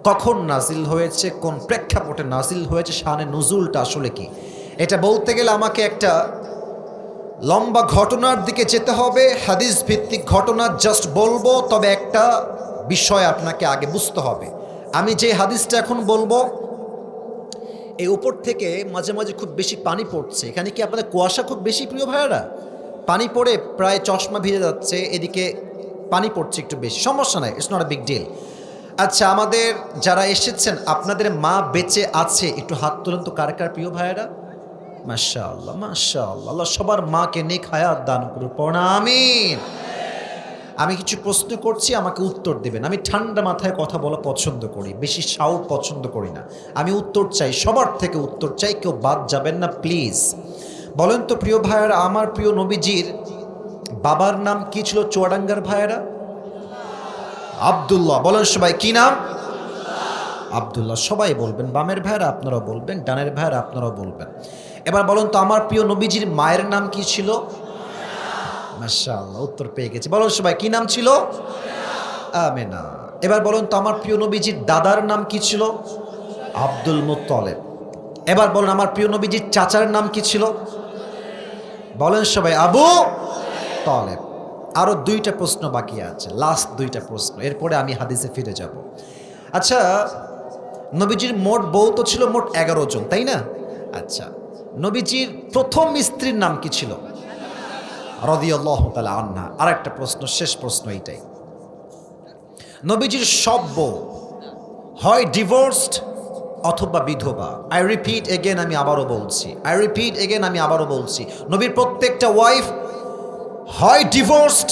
কখন নাজিল হয়েছে, কোন প্রেক্ষাপটে নাজিল হয়েছে, শানে নুজুলটা আসলে কি। এটা বলতে গেলে আমাকে একটা লম্বা ঘটনার দিকে যেতে হবে, হাদিস ভিত্তিক ঘটনা জাস্ট বলবো। তবে একটা বিষয় আপনাকে আগে বুঝতে হবে। আমি যে হাদিসটা এখন বলবো, এই উপর থেকে মাঝে মাঝে খুব বেশি পানি পড়ছে। এখানে কি আপনাদের কুয়াশা খুব বেশি প্রিয় ভাইয়েরা? পানি পড়ে প্রায় চশমা ভিজে যাচ্ছে, এদিকে পানি পড়ছে একটু বেশি, সমস্যা নাই, it's not a big deal. আচ্ছা, আমাদের যারা এসেছেন আপনাদের মা বেঁচে আছে, একটু হাত তুলেন তো কার কার প্রিয় ভাইয়েরা? মাশাআল্লাহ মাশাআল্লাহ, আল্লাহ সবার মাকে নেক হায়াত দান করুন, পড়া আমিন। আমি কিছু প্রশ্ন করছি, আমাকে উত্তর দেবেন। আমি ঠান্ডা মাথায় কথা বলা পছন্দ করি, বেশি শাউট পছন্দ করি না। আমি উত্তর চাই, সবার থেকে উত্তর চাই, কেউ বাদ যাবেন না প্লিজ। বলেন তো প্রিয় ভাইয়েরা, আমার প্রিয় নবীজির বাবার নাম কি ছিল চুয়াডাঙ্গার ভাইয়েরা? আব্দুল্লাহ। বলেন সবাই, কি নাম? আব্দুল্লাহ। সবাই বলবেন, বামের ভাইয়েরা আপনারাও বলবেন, ডানের ভাইয়েরা আপনারাও বলবেন। এবার বলেন তো আমার প্রিয় নবীজির মায়ের নাম কি ছিল? মাশাআল্লাহ, উত্তর পেয়ে গেছে। বলেন সবাই, কি নাম ছিল? আমেনা। এবার বলেন তো আমার প্রিয় নবীজির দাদার নাম কি ছিল? Abdul Muttalib. এবার বলেন আমার প্রিয় নবীজির চাচার নাম কি ছিল? বলেন সবাই, আবু তালেব। আরো 2টা প্রশ্ন বাকি আছে, লাস্ট 2টা প্রশ্ন, এরপরে আমি হাদিসে ফিরে যাব। আচ্ছা, নবীজির মোট বউ তো ছিল মোট 11 জন, তাই না? আচ্ছা, নবীজির প্রথম স্ত্রীর নাম কি ছিল? রাদিয়াল্লাহু তাআলা আনহা। আরেকটা প্রশ্ন, শেষ প্রশ্ন এইটাই। নবীজির সব বউ হয় ডিভোর্সড অথবা বিধবা। আই রিপিট এগেন, আমি আবারও বলছি, আই রিপিট এগেন, আমি আবারও বলছি, নবীর প্রত্যেকটা ওয়াইফ হয় ডিভোর্সড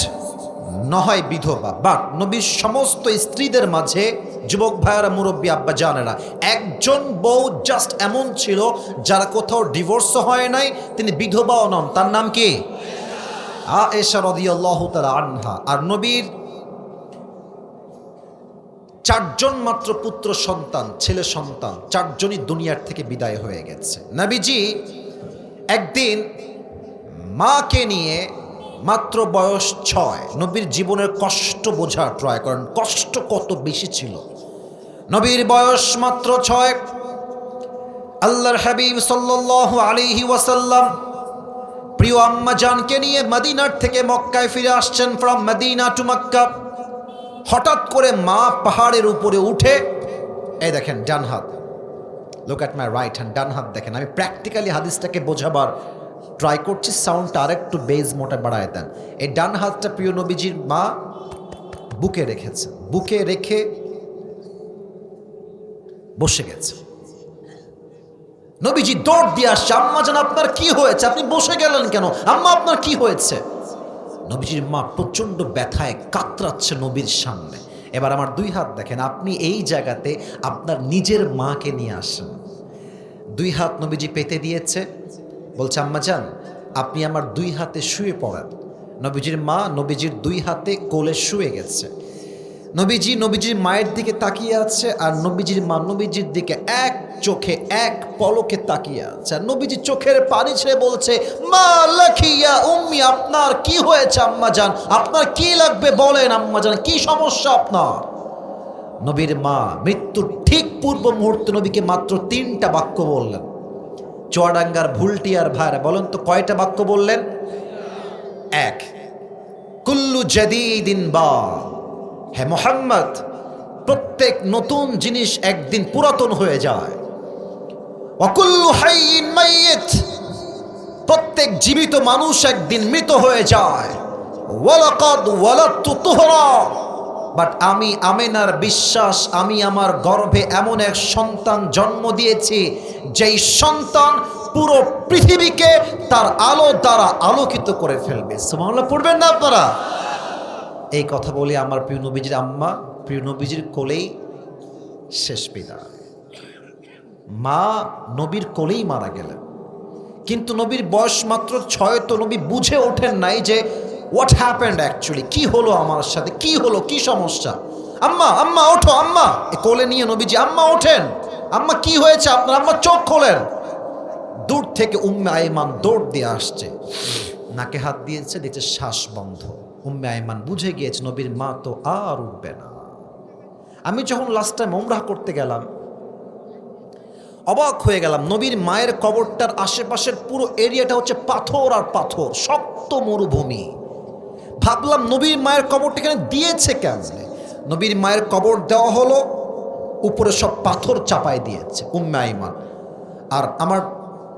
নয় বিধবা। বাট নবীর সমস্ত স্ত্রীদের মাঝে, যুবক ভাইয়েরা, মুরব্বী আব্বা জানেরা, একজন বউ জাস্ট এমন ছিল যারা কোথাও ডিভোর্সও হয় নাই, তিনি বিধবাও নন। তার নাম কি? আয়েশা রাদিয়াল্লাহু তাআলা আনহা। আর নবীর 4 জন মাত্র পুত্র সন্তান, ছেলে সন্তান, 4 জনই দুনিয়ার থেকে বিদায় হয়ে গেছে। নবীজি একদিন মাকে নিয়ে, মাত্র বয়স 6, নবীর জীবনের কষ্ট বোঝার ট্রাই করেন, কষ্ট কত বেশি ছিল। নবীর বয়স মাত্র 6, আল্লাহর হাবিব সাল্লাল্লাহু আলাইহি ওয়াসাল্লাম প্রিয় আম্মা জানকে নিয়ে মদিনার থেকে মক্কায় ফিরে আসছেন, ফ্রম মদিনা টু মক্কা। হঠাৎ করে মা পাহাড়ের উপরে উঠে, এই দেখেন ডান হাত, look at my right hand, ডান হাত দেখেন। আমি প্র্যাকটিক্যালি হাদিসটাকে বোঝাবার ট্রাই করছি, সাউন্ডটা আরেকটু বেজ মোটা বাড়ায় দেন। এই ডান হাতটা প্রিয় নবীজির মা বুকে রেখেছে, বুকে রেখে বসে গেছে। নবীজি দৌড় দিয়ে আসছে, আম্মা জান আপনার কি হয়েছে, আপনি বসে গেলেন কেন, আম্মা আপনার কি হয়েছে? নবীজির মা প্রচন্ড ব্যথায় কাতরাচ্ছে নবীর সামনে। এবার আমার 2 হাত দেখেন, আপনি এই জায়গাতে আপনার নিজের মাকে নিয়ে আসেন। 2 হাত নবীজি পেতে দিয়েছে, বলছে আম্মা জান আপনি আমার 2 হাতে শুয়ে পড়েন। নবীজির মা নবীজির 2 হাতে কোলে শুয়ে গেছে। নবীজির মায়ের দিকে তাকিয়ে আছে, আর নবীজির মা নবীজির দিকে এক চোখে এক পলকে তাকিয়ে আছে। আর নবীজি চোখের পানি ছেড়ে বলছে, মা লাখিয়া উম্মি, আপনার কি হয়েছে আম্মা জান, আপনার কি লাগবে বলেন আম্মা জান, কি সমস্যা আপনার? নবীর মা মৃত্যুর ঠিক পূর্ব মুহূর্তে নবীকে মাত্র 3টা বাক্য বললেন। চুয়াডাঙ্গার ভুলটিয়ার ভাইরা বলেন তো কয়টা বাক্য বললেন? 1, কুল্লু জাদিদিন বা, হে মুহাম্মদ প্রত্যেক নতুন জিনিস একদিন পুরাতন হয়ে যায়। ওয়াকুল্লু হাইয়িন মাইয়িত, প্রত্যেক জীবিত মানুষ একদিন মৃত হয়ে যায়। ওয়ালাকাদ ওয়ালাদতু তুহরা, বাট আমি আমেনার বিশ্বাস, আমি আমার গর্ভে এমন এক সন্তান জন্ম দিয়েছি যেই সন্তান পুরো পৃথিবীকে তার আলো দ্বারা আলোকিত করে ফেলবে। সুবহানাল্লাহ পড়বেন না আপনারা? এই কথা বলে আমার প্রিয় নবীজির আম্মা প্রিয় নবীজির কোলেই শেষ বিদায়। মা নবীর কোলেই মারা গেলেন। কিন্তু নবীর বয়স মাত্র 6, তো নবী বুঝে ওঠেন নাই যে হোয়াট হ্যাপেন্ড অ্যাকচুয়ালি, কি হলো আমার সাথে, কি হলো, কি সমস্যা। আম্মা আম্মা ওঠো, আম্মা কোলে নিয়ে নবীজি, আম্মা ওঠেন, আম্মা কি হয়েছে আপনার, আম্মা চোখ খোলেন। দূর থেকে উম্মে আইমান দৌড় দিয়ে আসছে, নাকে হাত দিয়েছে, দেখছে শ্বাস বন্ধ। উম্মে আইমান বুঝে গিয়েছে নবীর মা তো আর উঠবে না। আমি যখন লাস্ট টাইম উমরাহ করতে গেলাম, অবাক হয়ে গেলাম। নবীর মায়ের কবরটার আশেপাশের পুরো এরিয়াটা হচ্ছে পাথর আর পাথর, শক্ত মরুভূমি। ভাবলাম নবীর মায়ের কবরটা এখানে দিয়েছে কেমনে? নবীর মায়ের কবর দেওয়া হলো, উপরে সব পাথর চাপায় দিয়েছে উম্মে আইমান। আর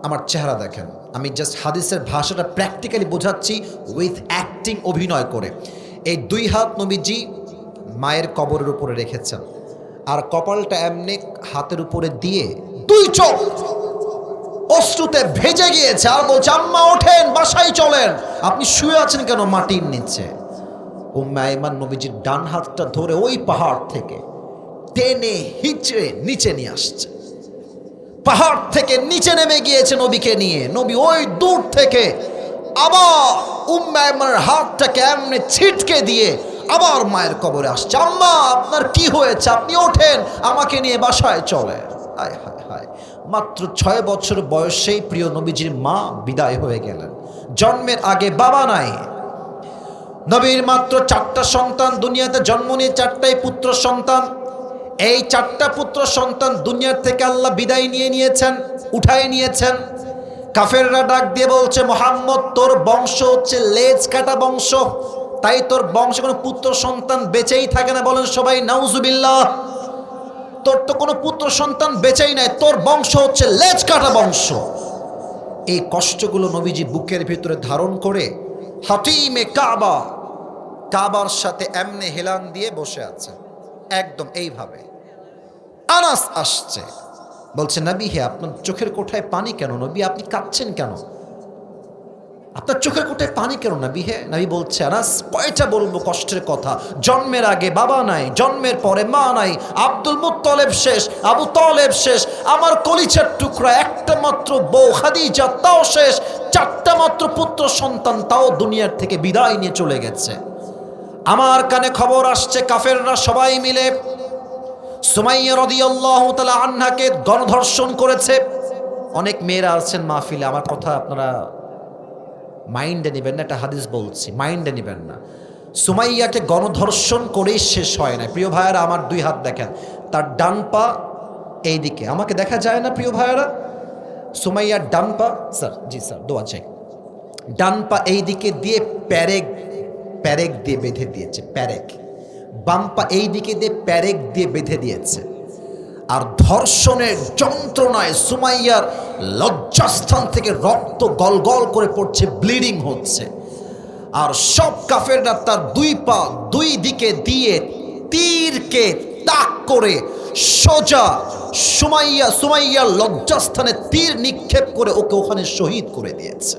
আমার চেহারা দেখেন, আমি জাস্ট হাদিসের ভাষাটা প্র্যাকটিক্যালি বোঝাচ্ছি উইথ অ্যাক্টিং, অভিনয় করে। এই 2 হাত নবীজি মায়ের কবরের উপরে রেখেছেন, আর কপালটা এমনি হাতের উপরে দিয়ে 2 চোখ অশ্রুতে ভেজে গিয়েছে, আর বলছে আম্মা ওঠেন, বাসায় চলেন, আপনি শুয়ে আছেন কেন মাটির নিচে? উম্মে আইমান নবীজির ডান হাতটা ধরে ওই পাহাড় থেকে টেনে হিচড়ে নিচে নিয়ে আসছে। পাহাড় থেকে নিচে নেমে গিয়েছে নবীকে নিয়ে। নবী ওই দূর থেকে আবার উম্মে আইমানের হাতটাকে এমনি ছিটকে দিয়ে আবার মায়ের কবরে আসছে। আম্মা আপনার কি হয়েছে, আপনি ওঠেন, আমাকে নিয়ে বাসায় চলে। হায় হায় হায়, মাত্র 6 বছর বয়সেই প্রিয় নবীজির মা বিদায় হয়ে গেলেন। জন্মের আগে বাবা নাই। নবীর মাত্র 4টা সন্তান দুনিয়াতে জন্ম নিয়ে, 4টাই পুত্র সন্তান। এই 4টা পুত্র সন্তান দুনিয়ার থেকে আল্লাহ বিদায় নিয়ে নিয়েছেন, উঠায় নিয়েছেন। কাফেররা ডাক দিয়ে বলছে, মুহাম্মদ তোর বংশ হচ্ছে লেজ কাটা বংশ, তাই তোর বংশে কোনো পুত্র সন্তান বেঁচেই থাকে না। বলেন সবাই নাউজুবিল্লাহ। তোর তো কোনো পুত্র সন্তান বেঁচেই নাই, তোর বংশ হচ্ছে লেজ কাটা বংশ। এই কষ্টগুলো নবীজি বুকের ভিতরে ধারণ করে হাতিমে কাবা, কাবার সাথে এমনে হেলান দিয়ে বসে আছে, একদম এইভাবে। আনাস আসছে, বলছে নবী হে আপনার চোখের কোঠায় পানি কেন? নবী আপনি কাঁদছেন কেন? আপনার চোখের কোঠায় পানি কেন নবী হে? নবী বলছে আনাস কয়টা বলবো কষ্টের কথা, জন্মের আগে বাবা নাই, জন্মের পরে মা নাই, আব্দুল মুত্তালিব শেষ, আবু তালেব শেষ, আমার কলিজার টুকরা একটা মাত্র বউ খাদিজা তাও শেষ, 4টা মাত্র পুত্র সন্তান তাও দুনিয়ার থেকে বিদায় নিয়ে চলে গেছে। আমার কানে খবর আসছে কাফেররা সবাই মিলে সুমাইয়া রাদিয়াল্লাহু তাআলা আনহাকে গণধর্ষণ করেছে। অনেক মেয়েরা আছেন মাহফিলে, আমার কথা আপনারা মাইন্ডে নেবেন না, একটা হাদিস বলছি, মাইন্ডে নেবেন না। সুমাইয়াকে গণধর্ষণ করেই শেষ হয় না। প্রিয় ভাইয়েরা আমার 2 হাত দেখেন, তার ডান পা এই দিকে, আমাকে দেখা যায় না প্রিয় ভাইয়েরা? সুমাইয়ার ডান পা, স্যার জি স্যার দোয়া চাই, ডান পা এই দিকে দিয়ে প্যারেক দিয়ে বেঁধে দিয়েছে, প্যারেক। বাম পা এই দিকে দিয়ে প্যারেক দিয়ে বেঁধে দিয়েছে। আর ধর্ষণের যন্ত্রণায় সুমাইয়ার লজ্জাস্থান থেকে রক্ত গলগল করে পড়ছে, ব্লিডিং হচ্ছে। আর সব কাফেররা তার 2 পা 2 দিকে দিয়ে তীরকে তাক করে সোজা সুমাইয়ার লজ্জাস্থানে তীর নিক্ষেপ করে ওকে ওখানে শহীদ করে দিয়েছে।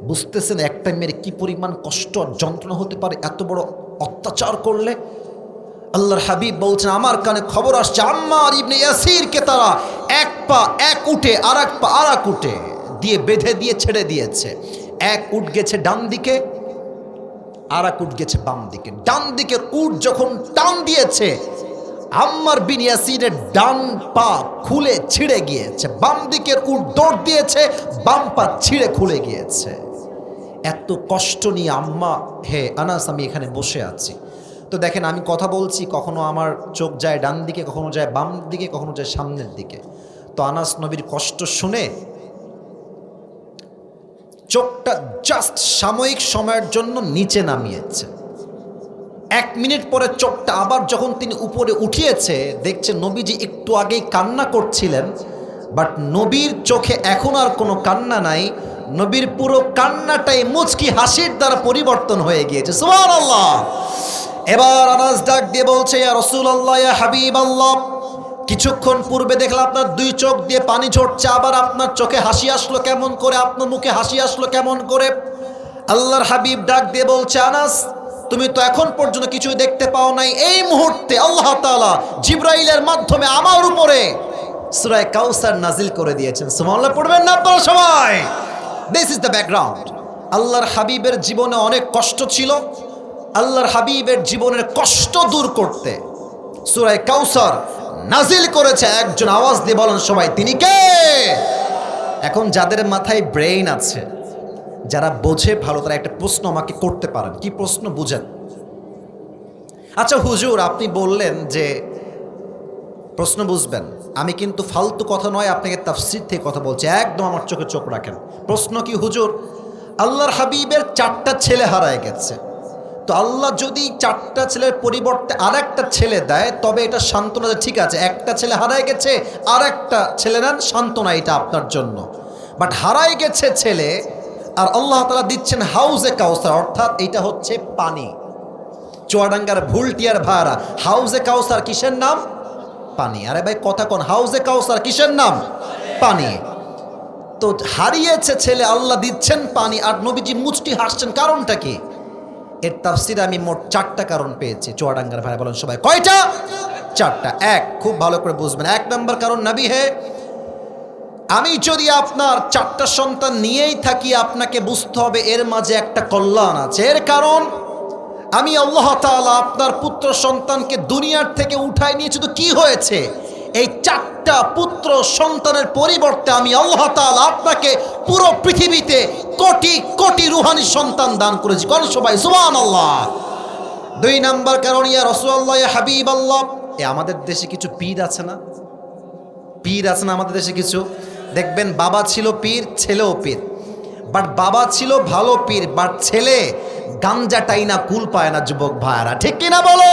বুঝতেছেন একটা মেয়ের কি পরিমাণ কষ্ট আর যন্ত্রণা হতে পারে এত বড় অত্যাচার করলে? আল্লাহর হাবিব বলছেন আমার কানে খবর আসছে আম্মার ইবনে ইয়াসিরকে তারা 1 পা 1 উঠে আর 1 পা আর 1 উঠে দিয়ে বেঁধে দিয়ে ছেড়ে দিয়েছে। 1 উঠ গেছে ডান দিকে, আর 1 উঠ গেছে বাম দিকে। ডান দিকের উট যখন টান দিয়েছে, আম্মার বিন ইয়াসিরের ডান পা খুলে ছিঁড়ে গিয়েছে, বাম দিকের উট দৌড় দিয়েছে, বাম পা ছিঁড়ে খুলে গিয়েছে। এত কষ্ট নিয়ে আম্মা হে আনাস আমি এখানে বসে আছি। তো দেখেন আমি কথা বলছি, কখনো আমার চোখ যায় ডান দিকে, কখনো যায় বাম দিকে, কখনো যায় সামনের দিকে। তো আনাস নবীর কষ্ট শুনে চোখটা জাস্ট সাময়িক সময়ের জন্য নিচে নামিয়েছে। 1 মিনিট পরে চোখটা আবার যখন তিনি উপরে উঠিয়েছে, দেখছে নবীজি একটু আগেই কান্না করছিলেন, বাট নবীর চোখে এখন আর কোনো কান্না নাই। নবীর পুরো কান্নাটাই মুচকি হাসির দ্বারা পরিবর্তন হয়ে গিয়েছে। সুবহানাল্লাহ। এবার আনাস ডাক দিয়ে বলছে ইয়া রাসূলুল্লাহ, ইয়া হাবিবাল্লাহ, কিছুক্ষণ পূর্বে দেখলাম আপনার দুই চোখ দিয়ে পানি ঝরছে, আবার আপনার চোখে হাসি আসলো কেমন করে, আপনার মুখে হাসি আসলো কেমন করে? আল্লাহর হাবিব ডাক দিয়ে বলছে, আনাস তুমি তো এখন পর্যন্ত কিছুই দেখতে পাও নাই, এই মুহূর্তে আল্লাহ তাআলা জিবরাইলের মাধ্যমে আমার উপরে সূরা কাউসার নাজিল করে দিয়েছেন। সুবহানাল্লাহ পড়বেন না আপনারা সবাই? This is the background. আল্লাহর হাবিবের জীবনে অনেক কষ্ট ছিল, আল্লাহর হাবিবের জীবনের কষ্ট দূর করতে সূরা কাউসার নাজিল করেছে একজন। আওয়াজ দিয়ে বলেন সবাই, তিনি কে? এখন যাদের মাথায় ব্রেইন আছে, যারা বোঝে ভালো, তারা একটা প্রশ্ন আমাকে করতে পারেন। কি প্রশ্ন বুঝেন? আচ্ছা হুজুর, আপনি বললেন যে প্রশ্ন বুঝবেন, আমি কিন্তু ফালতু কথা নয়, আপনাকে তাফসীর থেকে কথা বলছি, একদম আমার চোখে চোখ রাখেন। প্রশ্ন কি হুজুর, আল্লাহর হাবিবের 4টা ছেলে হারায় গেছে, তো আল্লাহ যদি 4টা ছেলের পরিবর্তে আরেকটা ছেলে দেয় তবে এটা সান্ত্বনা, ঠিক আছে একটা ছেলে হারায় গেছে আর একটা ছেলে নেন, সান্ত্বনা এটা আপনার জন্য। বাট হারায় গেছে ছেলে আর আল্লাহ তাআলা দিচ্ছেন হাউজে কাউসার, অর্থাৎ এটা হচ্ছে পানি। চুয়াডাঙ্গার ভুলটিয়ার ভাড়া, হাউজে কাউসার কিসের নাম? পানি। আরে ভাই কথা কোন, হাউজে কাউসার কিসের নাম? পানি। তো হারিয়েছে ছেলে, আল্লাহ দিচ্ছেন পানি, আর নবীজি মুচকি হাসছেন, কারণটা কি? এর তাফসিরে আমি মোট 4টা কারণ পেয়েছি। চুয়াডাঙ্গার ভাই বলেন সবাই, কয়টা? 4টা। এক, খুব ভালো করে বুঝবেন। 1 নম্বর কারণ, নবী হে, আমি যদি আপনার 4টা সন্তান নিয়েই থাকি, আপনাকে বুঝতে হবে এর মাঝে একটা কল্যাণ আছে। এর কারণ, আমি আল্লাহ তাআলা আপনার পুত্র সন্তানকে দুনিয়ার থেকে উঠায় নিয়েছি, তো কি হয়েছে? এই 4টা পুত্র সন্তানের পরিবর্তে আমি আল্লাহ তাআলা আপনাকে পুরো পৃথিবীতে কোটি কোটি রুহানি সন্তান দান করেছি। কোন সবাই সুবহানাল্লাহ। 2 নাম্বার কারণ, ইয়া রাসূলুল্লাহ, ইয়া হাবিবাল্লাহ, আমাদের দেশে কিছু পীর আছে না? পীর আছে না আমাদের দেশে কিছু? দেখবেন বাবা ছিল পীর, ছেলেও পীর। বাট বাবা ছিল ভালো পীর, বাট ছেলে গাঞ্জা টাইনা কুল পায় না। যুবক ভাইরা ঠিক কিনা বলো?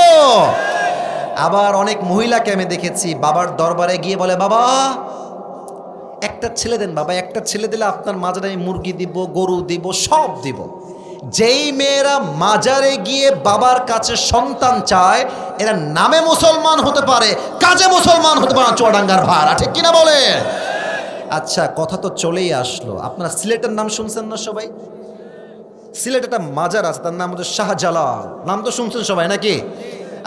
আবার অনেক মহিলাকে আমি দেখেছি বাবার দরবারে গিয়ে বলে, বাবা একটা ছেলে দেন, বাবা একটা ছেলে দিলে আপনার মাজারে আমি মুরগি দিব, গরু দিব, সব দিব। যেই মেয়েরা মাজারে গিয়ে বাবার কাছে সন্তান চায়, এরা নামে মুসলমান হতে পারে, কাজে মুসলমান হতে পারে না। চুয়াডাঙ্গার ভাড়া ঠিক কিনা বলে? আচ্ছা কথা তো চলেই আসলো, আপনারা সিলেটের নাম শুনছেন না সবাই? সিলেট একটা মাজার আছে, তার নাম হচ্ছে শাহজালাল, নাম তো শুনছেন সবাই নাকি?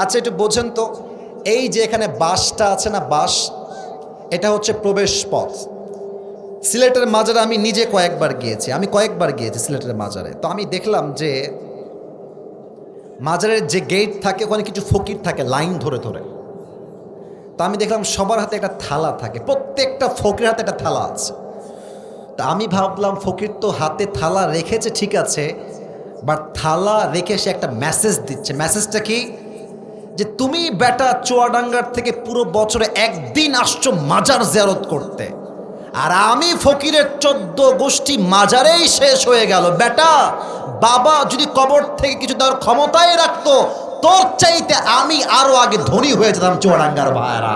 আচ্ছা একটু বোঝেন তো, এই যে এখানে বাঁশটা আছে না, বাঁশ, এটা হচ্ছে প্রবেশ পথ। সিলেটের মাজারে আমি নিজে কয়েকবার গিয়েছি সিলেটের মাজারে। তো আমি দেখলাম যে মাজারের যে গেট থাকে ওখানে কিছু ফকির থাকে লাইন ধরে ধরে। তো আমি দেখলাম সবার হাতে একটা থালা থাকে, প্রত্যেকটা ফকির হাতে একটা থালা আছে। তা আমি ভাবলাম ফকির তো হাতে থালা রেখেছে ঠিক আছে, বাট থালা রেখে সে একটা মেসেজ দিচ্ছে। মেসেজটা কি? যে তুমি বেটা চুয়াডাঙ্গার থেকে পুরো বছরে একদিন আসছো মাজার জিয়ারত করতে, আর আমি ফকিরের 14 গোষ্ঠী মাজারেই শেষ হয়ে গেল। বেটা বাবা যদি কবর থেকে কিছু দেওয়ার ক্ষমতায় রাখতো, তোর চাইতে আমি আরো আগে ধনী হয়ে যেতাম। চুয়াডাঙ্গার ভাইরা,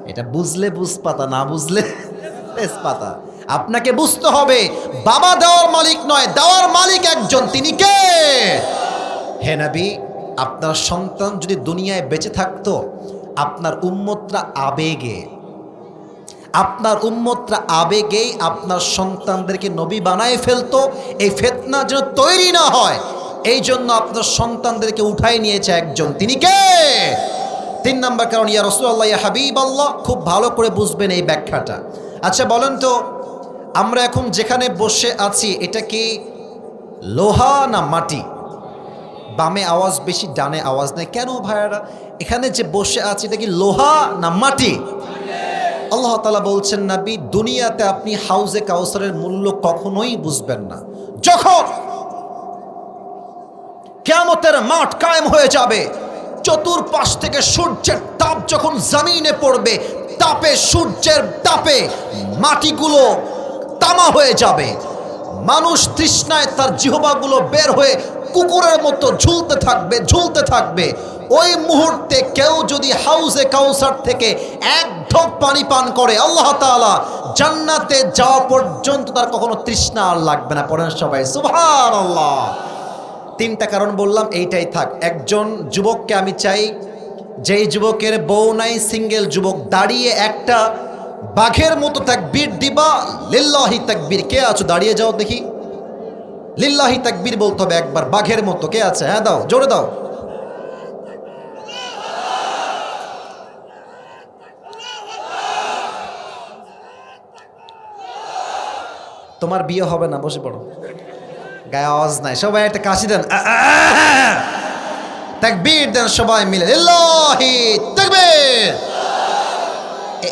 এটা বুঝলে বুঝপাতা, না বুঝলে তেজপাতা। আপনাকে বুঝতে হবে বাবা দেওয়ার মালিক নয়, দেওয়ার মালিক একজন, তিনি কে? হে নবী, আপনার সন্তান যদি দুনিয়ায় বেঁচে থাকতো, আপনার উম্মতরা আবেগেই আপনার সন্তানদেরকে নবী বানায় ফেলতো। এই ফিতনা যেন তৈরি না হয়, এই জন্য আপনার সন্তানদেরকে উঠায় নিয়েছে একজন, তিনি কে? 3 নম্বর কারণ, ইয়া রাসূলুল্লাহ, ইয়া হাবিবাল্লাহ, খুব ভালো করে বুঝবেন এই ব্যাখ্যাটা। আচ্ছা বলেন তো, আমরা এখন যেখানে বসে আছি এটা কি লোহা না মাটি? বামে আওয়াজ বেশি, ডানে আওয়াজ নেই কেন ভাইয়ারা? এখানে যে বসে আছি এটা কি লোহা না মাটি? আল্লাহ তাআলা বলছেন, নবী দুনিয়াতে আপনি হাউজে কাউসারের মূল্য কখনোই বুঝবেন না। যখন কিয়ামতের মাঠ কায়েম হয়ে যাবে, চতুর্পাশ থেকে সূর্যের তাপ যখন জমিনে পড়বে, তাপে, সূর্যের তাপে মাটিগুলো তামা হয়ে যাবে, মানুষ তৃষ্ণায় তার জিহ্বাগুলো বের হয়ে কুকুরের মতো ঝুলতে থাকবে। ওই মুহূর্তে কেউ যদি হাউজে কাউসার থেকে এক ঢোক পানি পান করে, আল্লাহ তাআলা জান্নাতে যাওয়া পর্যন্ত তার কখনো তৃষ্ণা আর লাগবে না। পড়েন সবাই সুবহানাল্লাহ। 3টা কারণ বললাম, এইটাই থাক। একজন যুবককে আমি চাই যেই যুবকের বউ নাই, সিঙ্গেল যুবক, দাঁড়িয়ে একটা বাঘের মতো তাকবীর দিবা, লিল্লাহি তাকবীর। কে আছো দাঁড়িয়ে যাও দেখি, লিল্লাহি তাকবীর বলতে হবে একবার, বাঘের মতো। কে আছে? হ্যাঁ দাও, জোরে দাও। তোমার বিয়ে হবে না, বসে পড়ো। গায়ে আওয়াজ নাই, সবাই একটা কাশি দেন, তাকবীর দেন সবাই মিলে, লিল্লাহি তাকবীর।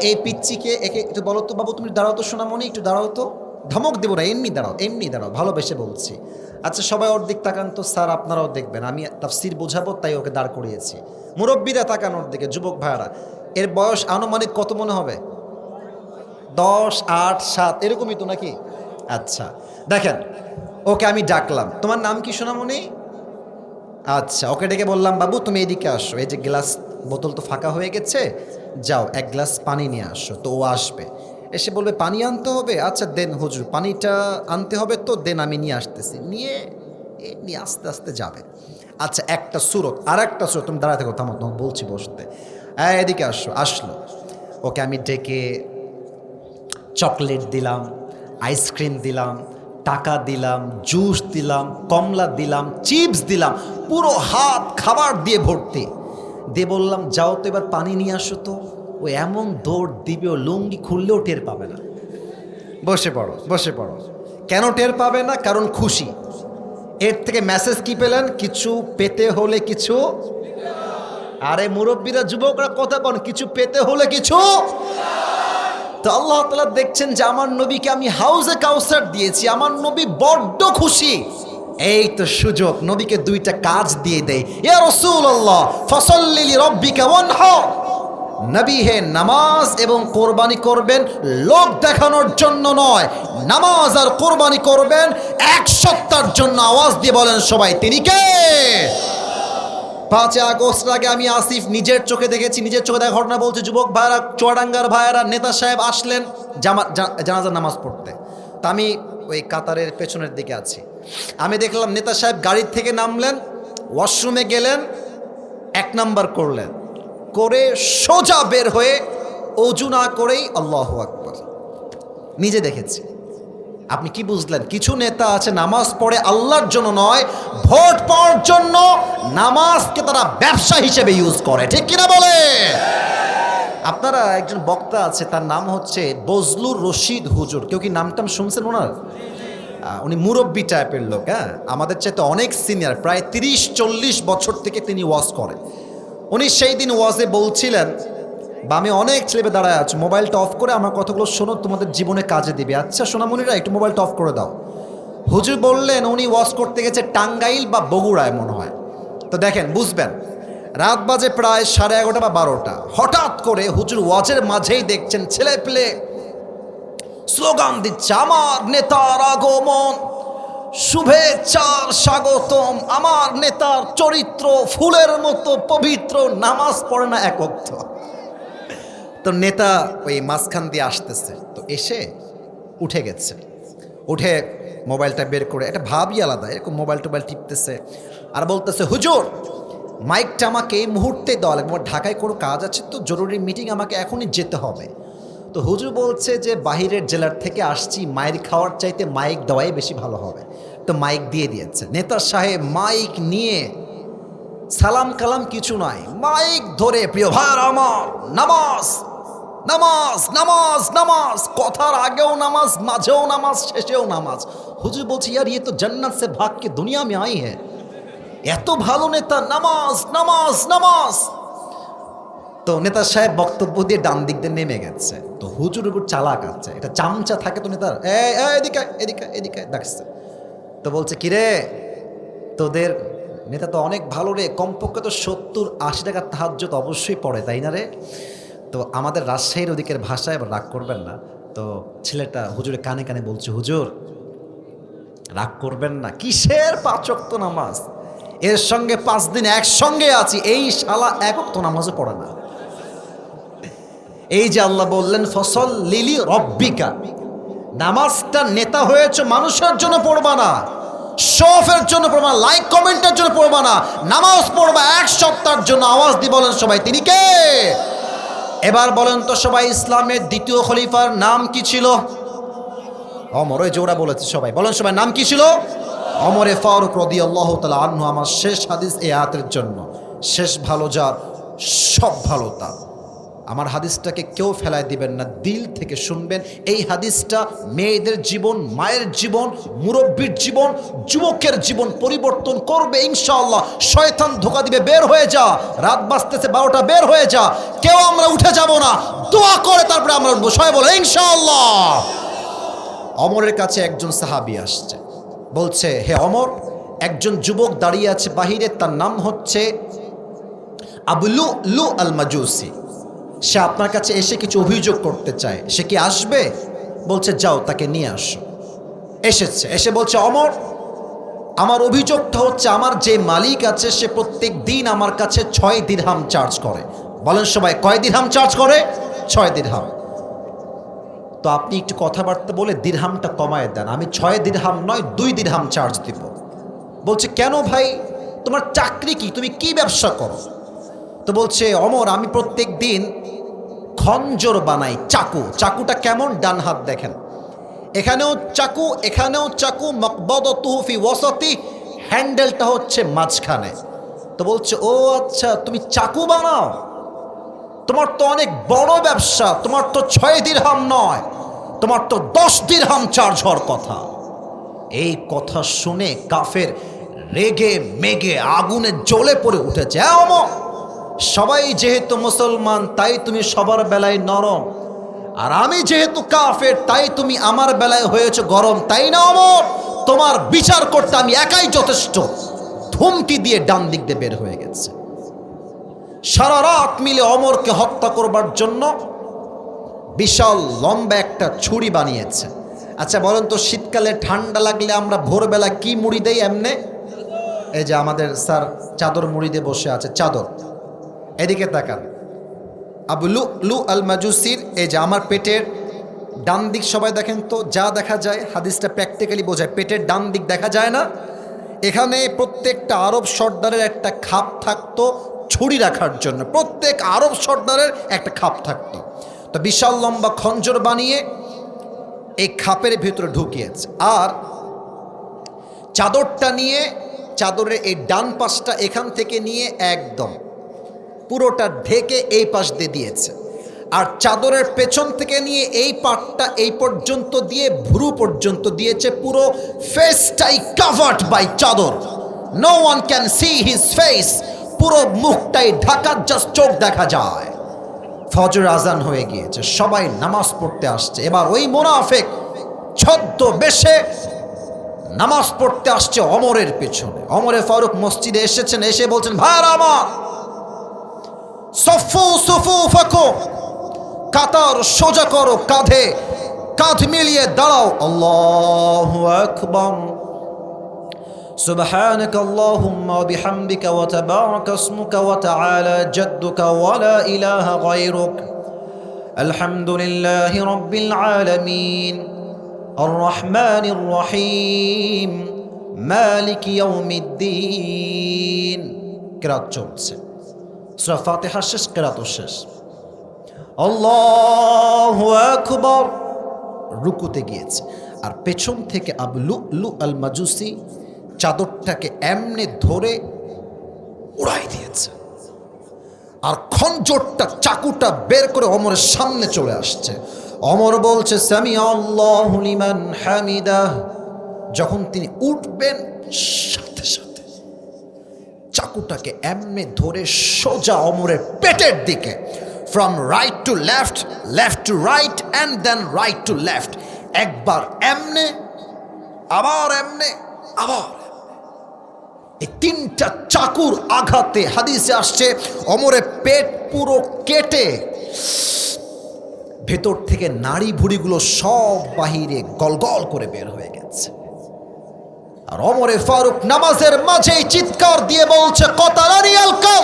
এই পিচ্চিকে একে একটু বলো তো, বাবু তুমি দাঁড়াও তো, সোনামণি একটু দাঁড়াও তো। ধমক দেবো না, এমনি দাঁড়াও, এমনি দাঁড়াও, ভালোবেসে বলছি। আচ্ছা সবাই ওর দিক তাকান তো, স্যার আপনারাও দেখবেন, আমি তাফসীর বোঝাবো তাই ওকে দাঁড় করিয়েছি। মুরব্বীরা তাকান ওর দিকে, যুবক ভাইয়ারা। এর বয়স আনুমানিক কত মনে হবে? 10, 8, 7 এরকমই তো নাকি? আচ্ছা দেখেন, ওকে আমি ডাকলাম, তোমার নাম কি সোনামণি? আচ্ছা, ওকে ডেকে বললাম, বাবু তুমি এদিকে আসো, এই যে গ্লাস বোতল তো ফাঁকা হয়ে গেছে, যাও এক গ্লাস পানি নিয়ে আসো। তো ও আসবে, এসে বলবে পানি আনতে হবে। আচ্ছা দেন হুজুর, পানিটা আনতে হবে তো দেন, আমি নিয়ে আসতেছি। নিয়ে আস্তে আস্তে যাবে। আচ্ছা একটা সুরত, আর একটা সুরত, তুমি দাঁড়াতে থাকো, থামো, তোমাকে বলছি বসতে। এদিকে আসো। আসলো, ওকে আমি ডেকে চকলেট দিলাম, আইসক্রিম দিলাম, টাকা দিলাম, জুস দিলাম, কমলা দিলাম, চিপস দিলাম, পুরো হাত খাবার দিয়ে ভর্তি দিয়ে বললাম, যাও তো এবার পানি নিয়ে আসো তো। ও এমন দৌড় দিবে, ও লুঙ্গি খুললেও টের পাবে না। বসে পড়ো, বসে পড়ো। কেন টের পাবে না? কারণ খুশি। এর থেকে মেসেজ কি পেলেন? কিছু পেতে হলে কিছু। আরে মুরব্বীরা, যুবকরা কথা বলেন, কিছু পেতে হলে কিছু। তো আল্লাহ তাআলা দেখছেন যে আমার নবীকে আমি হাউজে কাউসার দিয়েছি, আমার নবী বড্ড খুশি। এই তো সুযোগ, নবীকে দুইটা কাজ দিয়ে দেয়। ইয়া রাসূলুল্লাহ ফাসাল্লি লিরাব্বিকা ওয়ানহার, নবী হে নামাজ এবং কোরবানি করবেন লোক দেখানোর জন্য নয়, নামাজ আর কোরবানি করবেন এক সত্তার জন্য। আওয়াজ দিয়ে বলেন সবাই, তিনি কে? 5 আগস্ট আগে আমি আসিফ নিজের চোখে দেখেছি, নিজের চোখে দেখা ঘটনা বলছে। যুবক ভাইরা, চুয়াডাঙ্গার ভাইরা, নেতা সাহেব আসলেন জানাজার নামাজ পড়তে। তা আমি ওই কাতারের পেছনের দিকে আছি। আমি দেখলাম নেতা সাহেব গাড়ির থেকে নামলেন, ওয়াশরুমে গেলেন, 1 নাম্বার করলেন, করে সোজা বের হয়ে অজু না করেই আল্লাহু আকবার। নিজে দেখেছি। আপনি কি বুঝলেন? কিছু নেতা আছে নামাজ পড়ে আল্লাহর জন্য নয়, ভোট পাওয়ার জন্য। নামাজকে তারা ব্যবসা হিসেবে ইউজ করে, ঠিক কিনা বলে? আপনারা একজন বক্তা আছে, তার নাম হচ্ছে বজলুর রশিদ হুজুর। কেউ কি নামটা শুনছেন ওনার? উনি মুরব্বী টাইপের লোক, হ্যাঁ, আমাদের চাইতে অনেক সিনিয়র, প্রায় 30-40 বছর থেকে তিনি ওয়াজ করেন। উনি সেই দিন ওয়াজে বলছিলেন, বা আমি অনেক ছেলে দাঁড়ায় আছো, মোবাইলটা অফ করে আমার কথাগুলো শোনো, তোমাদের জীবনে কাজে দিবে। আচ্ছা সোনামণিরা, একটু মোবাইলটা অফ করে দাও। হুজুর বললেন উনি ওয়াজ করতে গেছে টাঙ্গাইল বা বগুড়ায় মনে হয়। তো দেখেন, বুঝবেন, রাত বাজে প্রায় 11:30 বা 12টা। হঠাৎ করে হুজুর ওয়াজের মাঝেই দেখছেন ছেলে পেলে স্লোগান দিচ্ছে, আমার নেতার আগমন, শুভেচ্ছার স্বাগতম, আমার নেতার চরিত্র ফুলের মতো পবিত্র, নামাজ পড়ে না এক ওয়াক্ত। তো নেতা ওই মাঝখান দিয়ে আসতেছে, তো এসে উঠে গেছে, উঠে মোবাইলটা বের করে, একটা ভাবই আলাদা, এরকম মোবাইল টোবাইল টিপতেছে আর বলতেছে, হুজুর মাইকটা আমাকে এই মুহূর্তে দেওয়া লাগবে, আমার ঢাকায় কোনো কাজ আছে তো, জরুরি মিটিং, আমাকে এখনই যেতে হবে। তো হুজুর বলছে যে বাহিরের জেলার থেকে আসছি, মাইক খাওয়ার চাইতে মাইক দেওয়াই বেশি ভালো হবে। তো মাইক দিয়ে দিয়েছে। নেতা সাহেব মাইক নিয়ে সালাম কালাম কিছু নয়, মাইক ধরে, প্রিয় ভাইরা আমার, নামাজ নামাজ নামাজ নামাজ, কথার আগেও নামাজ, মাঝেও নামাজ, শেষেও নামাজ। হুজুর বলছে, ইয়ার ये तो जन्नत से भाग के दुनिया में आई है। এত ভালো নেতা, নামাজ নামাজ নামাজ। তো নেতা সাহেব বক্তব্য দিয়ে ডান দিক দিয়ে নেমে গেছে। তো হুজুর উপর চালাক আছে, এটা চামচা থাকে তো নেতার, এদিকে এদিকে এদিকে ডাকছে। তো বলছে, কিরে তোদের নেতা তো অনেক ভালো রে, কমপক্ষে তো 70-80 টাকার তাহাজ্জুদ অবশ্যই পড়ে, তাই না রে? তো আমাদের রাজশাহীর ওদিকের ভাষায়, এবার রাগ করবেন না। তো ছেলেটা হুজুরের কানে কানে বলছে, হুজুর রাগ করবেন না, কিসের 5 ওয়াক্ত নামাজ, এর সঙ্গে 5 দিন একসঙ্গে আছি, এই শালা 1 ওয়াক্ত নামাজও পড়ে না। এই যে আল্লাহ বললেন ফসল্লি লিরব্বিকা, নামাজটা নেতা হয়েছে মানুষের জন্য পড়বা না, শোফের জন্য পড়বা না, লাইক কমেন্টের জন্য পড়বা না, নামাজ পড়বা এক সপ্তাহের জন্য। আওয়াজ দিয়ে বলেন সবাই, তিনি কে? এবার বলেন তো সবাই, ইসলামের দ্বিতীয় খলিফার নাম কি ছিল? ওমর। ওই যে ওরা বলেছে, সবাই বলেন, সবাই নাম কি ছিল? ওমরে ফারুক রাদিয়াল্লাহু তাআলা আনহু। আমার শেষ হাদিস এই আয়াতের জন্য। শেষ ভালো যার, সব ভালো তার। আমার হাদিসটাকে কেউ ফেলায় দিবেন না, দিল থেকে শুনবেন। এই হাদিসটা মেয়েদের জীবন, মায়ের জীবন, মুরব্বীর জীবন, যুবকের জীবন পরিবর্তন করবে ইনশাআল্লাহ। শয়তান ধোকা দিবে, বের হয়ে যা, রাত বাজতেছে 12টা, বের হয়ে যা। কেউ আমরা উঠে যাব না, দোয়া করে তারপরে আমরা উঠবো। সবাই বলো ইনশাআল্লাহ। অমরের কাছে একজন সাহাবী আসছে, বলছে, হে অমর, একজন যুবক দাঁড়িয়ে আছে বাহিরে, তার নাম হচ্ছে আবু লুলু আল মাজুসি। সে আপনার কাছে এসে কিছু অভিযোগ করতে চায়, সে কি আসবে? বলছে, যাও তাকে নিয়ে আসো। এসেছে, এসে বলছে, অমর, আমার অভিযোগটা হচ্ছে, আমার যে মালিক আছে সে প্রত্যেক দিন আমার কাছে 6 দিরহাম চার্জ করে। বলেন সবাই, কয় দিরহাম চার্জ করে? 6 দিরহাম। তো আপনি একটু কথাবার্তা বলে দিরহামটা কমায় দেন, আমি 6 দিরহাম নয় 2 দিরহাম চার্জ দিব। বলছে, কেন ভাই, তোমার চাকরি কি, তুমি কি ব্যবসা করো? তো বলছে, অমর, আমি প্রত্যেক দিন খঞ্জর বানাই, চাকু। চাকুটা কেমন? ডান হাত দেখেন, এখানেও চাকু, এখানেও চাকু, মাকবাদাতুহু ফি ওয়াসাতি, হ্যান্ডেলটা হচ্ছে মাঝখানে। তো বলছে, ও আচ্ছা, তুমি চাকু বানাও, তোমার তো অনেক বড় ব্যবসা, তোমার তো 6 দিরহাম নয়, তোমার তো 10 দিরহাম চার্জ হওয়ার কথা। এই কথা শুনে কাফের রেগে মেগে আগুনে জ্বলে পড়ে উঠেছে। অমর, সবাই যেহেতু মুসলমান তাই তুমি সবার বেলায় নরম, আর আমি যেহেতু কাফের তাই তুমি আমার বেলায় হয়েছে গরম, তাই না অমর? তোমার বিচার করতে আমি একাই যথেষ্ট। ধুমকি দিয়ে ডান দিক দিয়ে বের হয়ে গেছে। সারা রাত মিলে অমরকে হত্যা করবার জন্য বিশাল লম্বা একটা ছুরি বানিয়েছে। আচ্ছা বলেন তো, শীতকালে ঠান্ডা লাগলে আমরা ভোরবেলা কি মুড়ি দেই? এমনে, এই যে আমাদের স্যার চাদর মুড়ি দিয়ে বসে আছে, চাদর। এদিকে তাকান, আবু লুলু আল মাজুসির, এই যে আমার পেটের ডান দিক, সবাই দেখেন তো, যা দেখা যায় হাদিসটা প্র্যাকটিক্যালি বোঝায়, পেটের ডান দিক দেখা যায় না? এখানে প্রত্যেকটা আরব সর্দারের একটা খাপ থাকতো ছুরি রাখার জন্য, প্রত্যেক আরব সর্দারের একটা খাপ থাকতো। তো বিশাল লম্বা খঞ্জর বানিয়ে এই খাপের ভিতরে ঢুকিয়েছে, আর চাদরটা নিয়ে, চাদরের এই ডান পাশটা এখান থেকে নিয়ে একদম পুরোটা ঢেকে এই পাশ দিয়ে দিয়েছে, আর চাদরের পেছন থেকে নিয়ে এই পাটটা এই পর্যন্ত দিয়ে ভুরু পর্যন্ত দিয়েছে। পুরো ফেসটাই কাভার্ড বাই চাদর, no one can see his face. পুরো মুখটাই ঢাকা, জাস্ট চোখ দেখা যায়। ফজর আজান হয়ে গিয়েছে, সবাই নামাজ পড়তে আসছে। এবার ওই মুনাফিক ছদ্মবেশে নামাজ পড়তে আসছে অমরের পেছনে। অমরে ফারুক মসজিদে এসেছেন, এসে বলছেন, ভাইরা আমার, সফু সুফুফাকুম, কাতার সোজা করো, কাঁধে কাঁধ মিলিয়ে দাঁড়াও। আল্লাহু আকবার, সুবহানাক আল্লাহুম্মা ওয়া বিহামদিকা ওয়া তাবারাকা ইসমুকা ওয়া তাআলা জাদ্দুকা ওয়া লা ইলাহা গায়রুক, আলহামদুলিল্লাহি রাব্বিল আলামিন, আর রহমানির রহিম, মালিকি ইয়াউমিদ্দিন। কিরাত চলছে, সূরা ফাতিহা শেষ, কিরাত শেষ। আল্লাহু আকবার, রুকুতে গিয়েছে, আর পেছন থেকে আবু লুলু আল মাজুসি চাদরটাকে এমনি ধরে উড়াই দিয়েছে, আর খঞ্জরটা, চাকুটা বের করে অমরের সামনে চলে আসছে। অমর বলছে, সামি আল্লাহু লিমান হামিদাহ। যখন তিনি উঠবেন, সাথে সাথে চাকুটাকে এমনি ধরে সোজা অমরের পেটের দিকে, from right to left, left to right, and then right to left. একবার এমনে, আবার এমনে, আবার। এই 3টা চাকুর আঘাতে হাদিসে আসছে অমরের পেট পুরো কেটে ভেতর থেকে নাড়ি ভুড়িগুলো সব বাহিরে গলগল করে বের হয়ে গেছে। আর ওমরে ফারুক নামাজের মাঝেই চিৎকার দিয়ে বলছে, কতালানি আল কাল,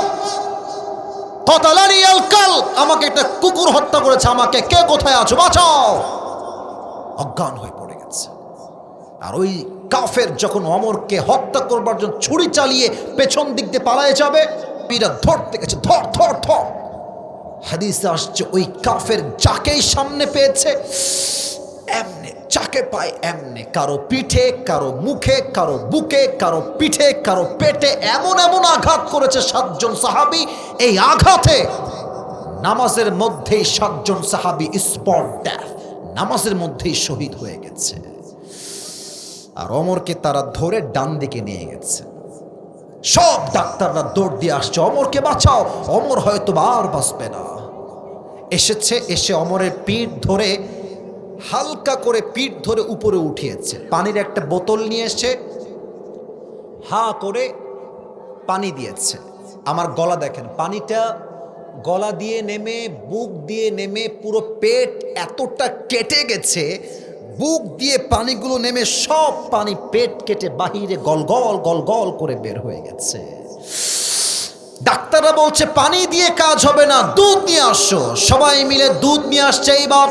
কতালানি আল কাল, আমাকে একটা কুকুর হত্যা করেছে, আমাকে কে কোথায় আছো, বাঁচাও। অজ্ঞান হয়ে পড়ে গেছে। আর ওই কাফের যখন ওমরকে হত্যা করবার জন্য ছুরি চালিয়ে পেছন দিক দিয়ে পালায়ে যাবে, এরা ধরতে গেছে, ধর ধর ধর। হাদিসে আসছে ওই কাফের যাকেই সামনে পেয়েছে এমনে যাকে পায় এমনে কারো পিঠে, কারো মুখে, কারো বুকে, কারো পিঠে, কারো পেটে এমন এমন আঘাত করেছে 7 জন সাহাবী। এই আঘাতে নামাজের মধ্যেই 7 জন সাহাবী স্পট ডেথ, নামাজের মধ্যেই শহীদ হয়ে গেছে। আর ওমরকে তারা ধরে ডান দিকে নিয়ে গেছে। সব ডাক্তাররা দৌড় দিয়ে আসছে, ওমরকে বাঁচাও, ওমর হয়তো আর বাঁচবে না। এসেছে, এসে ওমরের পিঠ ধরে হালকা করে পিঠ ধরে উপরে উঠিয়েছে। পানির একটা বোতল নিয়ে এসে হা করে পানি দিয়েছে। আমার গলা দেখেন, পানিটা গলা দিয়ে নেমে বুক দিয়ে নেমে পুরো পেট এতটা কেটে গেছে, বুক দিয়ে পানিগুলো নেমে সব পানি পেট কেটে বাহিরে গলগল গলগল করে বের হয়ে গেছে। ডাক্তাররা বলছে পানি দিয়ে কাজ হবে না, দুধ নিয়ে আসো। সবাই মিলে দুধ নিয়ে আসছে। এইবার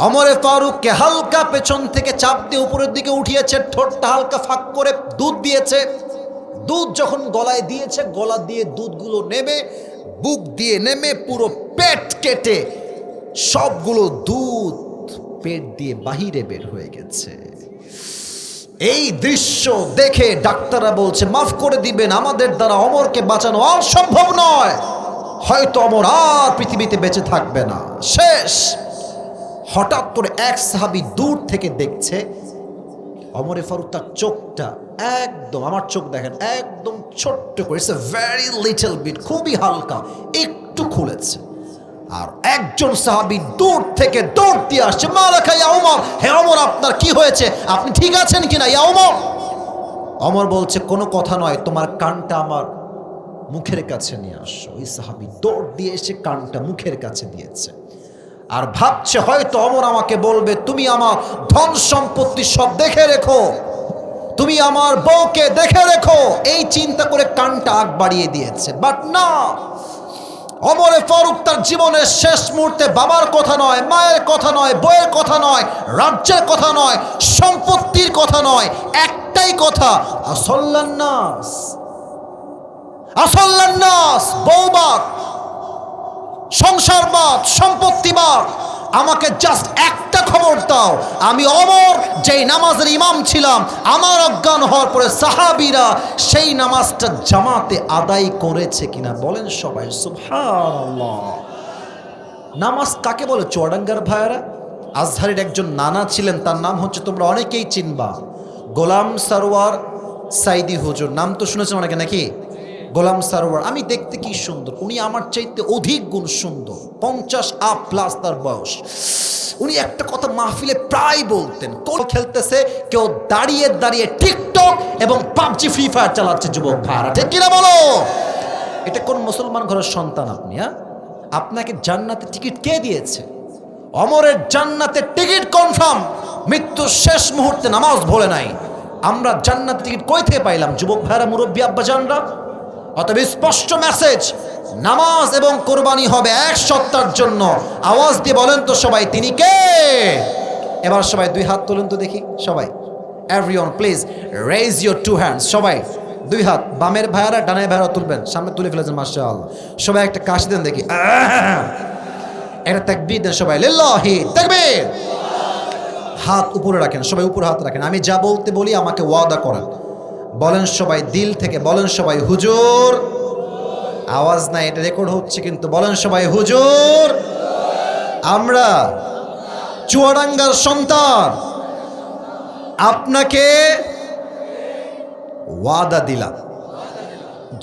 ওমরে ফারুককে হালকা পেছন থেকে চাপ দিয়ে উপরের দিকে উঠিয়েছে, ঠোঁটটা হালকা ফাঁক করে দুধ দিয়েছে। দুধ যখন গলায় দিয়েছে, গলা দিয়ে দুধগুলো নেমে বুক দিয়ে নেমে পুরো পেট কেটে সবগুলো দুধ পেট দিয়ে বাহিরে বের হয়ে গেছে। এই দৃশ্য দেখে ডাক্তাররা বলছে মাফ করে দিবেন, আমাদের দ্বারা ওমরকে বাঁচানো আর সম্ভব নয়, হয়তো ওমর আর পৃথিবীতে বেঁচে থাকবে না, শেষ। হঠাৎ করে এক সাহাবী দূর থেকে দেখছে ওমরে ফারুক তার চোখটা একদম, আমার চোখ দেখেন একদম ছোট্ট করে, it's a very little bit, খুবই হালকা একটু খুলেছে। আর একজন সাহাবী দূর থেকে দৌড় দিয়ে আসছে, মালাকা ইয়া ওমর, হে ওমর আপনার কি হয়েছে, আপনি ঠিক আছেন কিনা ইয়া ওমর? ওমর বলছে কোনো কথা নয়, তোমার কানটা আমার মুখের কাছে নিয়ে আসো। ওই সাহাবী দৌড় দিয়ে এসে কানটা মুখের কাছে দিয়েছে। আর ভাবছে হয়তো ওমর আমাকে বলবে তুমি আমার ধন সম্পত্তি সব দেখে রেখো, তুমি আমার বউকে দেখে রেখো, এই চিন্তা করে কানটা আগ বাড়িয়ে দিয়েছে। বাট না, ওমরে ফারুক তার জীবনের শেষ মুহূর্তে বাবার কথা নয়, মায়ের কথা নয়, বউয়ের কথা নয়, রাজ্যের কথা নয়, সম্পত্তির কথা নয়, একটাই কথা, আসল্লান নাস, আসল্লান নাস, বউবাদ, সংসারবাদ, সম্পত্তিবাদ, আমাকে জাস্ট একটা খবর দাও, আমি ওমর যেই নামাজের ইমাম ছিলাম, আমার অজ্ঞান হওয়ার পরে সাহাবীরা সেই নামাজটা জামাতে আদায় করেছে কিনা, বলেন সবাই সুবহানাল্লাহ। নামাজ কাকে বলে চুয়াডাঙ্গার ভাইয়েরা? আজহারের একজন নানা ছিলেন, তার নাম হচ্ছে তোমরা অনেকেই চিনবা, গোলাম সারোয়ার সাইদি হুজুর, নাম তো শুনেছেন অনেকে নাকি? গোলাম সারোয়ার, আমি দেখতে কি সুন্দর, উনি আমার চাইতে অধিক গুণ সুন্দর, 50+ তার বয়স। উনি একটা কথা মাহফিলে প্রায় বলতেন, কোল খেলতেছে কেউ দাঁড়িয়ে দাঁড়িয়ে টিকটক এবং পাবজি ফ্রি ফায়ার চালাচ্ছে যুবক ভাইরা, ঠিক কিনা বলো? এটা কোন মুসলমান ঘরের সন্তান আপনি? আপনাকে জান্নাতের টিকিট কে দিয়েছে? ওমরের জান্নাতের টিকিট কনফার্ম, মৃত্যুর শেষ মুহূর্তে নামাজ ভোলে নাই। আমরা জান্নাতের টিকিট কই থেকে পাইলাম যুবক ভাইরা, মুরব্বী আব্বাজানরা? অতএব স্পষ্ট মেসেজ, নামাজ এবং কোরবানি হবে এক সত্তার জন্য। আওয়াজ দিয়ে বলেন তো সবাই, তিনি কে? এবার সবাই 2 হাত তুলুন তো দেখি, সবাই, everyone please raise your 2 hands, সবাই 2 হাত, বামের ভাইয়ারা ডানের ভাইয়ারা তুলবেন, সামনে তুলে ফেলেছেন, মাশাআল্লাহ। সবাই একটা কাশি দেন দেখি, একটা তাকবীর দেন সবাই, লিল্লাহি তাকবীর। হাত উপরে রাখেন, সবাই উপরে হাত রাখেন। আমি যা বলতে বলি আমাকে ওয়াদা করেন, বলেন সবাই দিল থেকে, বলেন সবাই হুজুর। আওয়াজ নাই, এটা রেকর্ড হচ্ছে কিন্তু, বলেন সবাই হুজুর। আমরা চুয়াডাঙ্গার সন্তান, আপনাকে ওয়াদা দিলাম,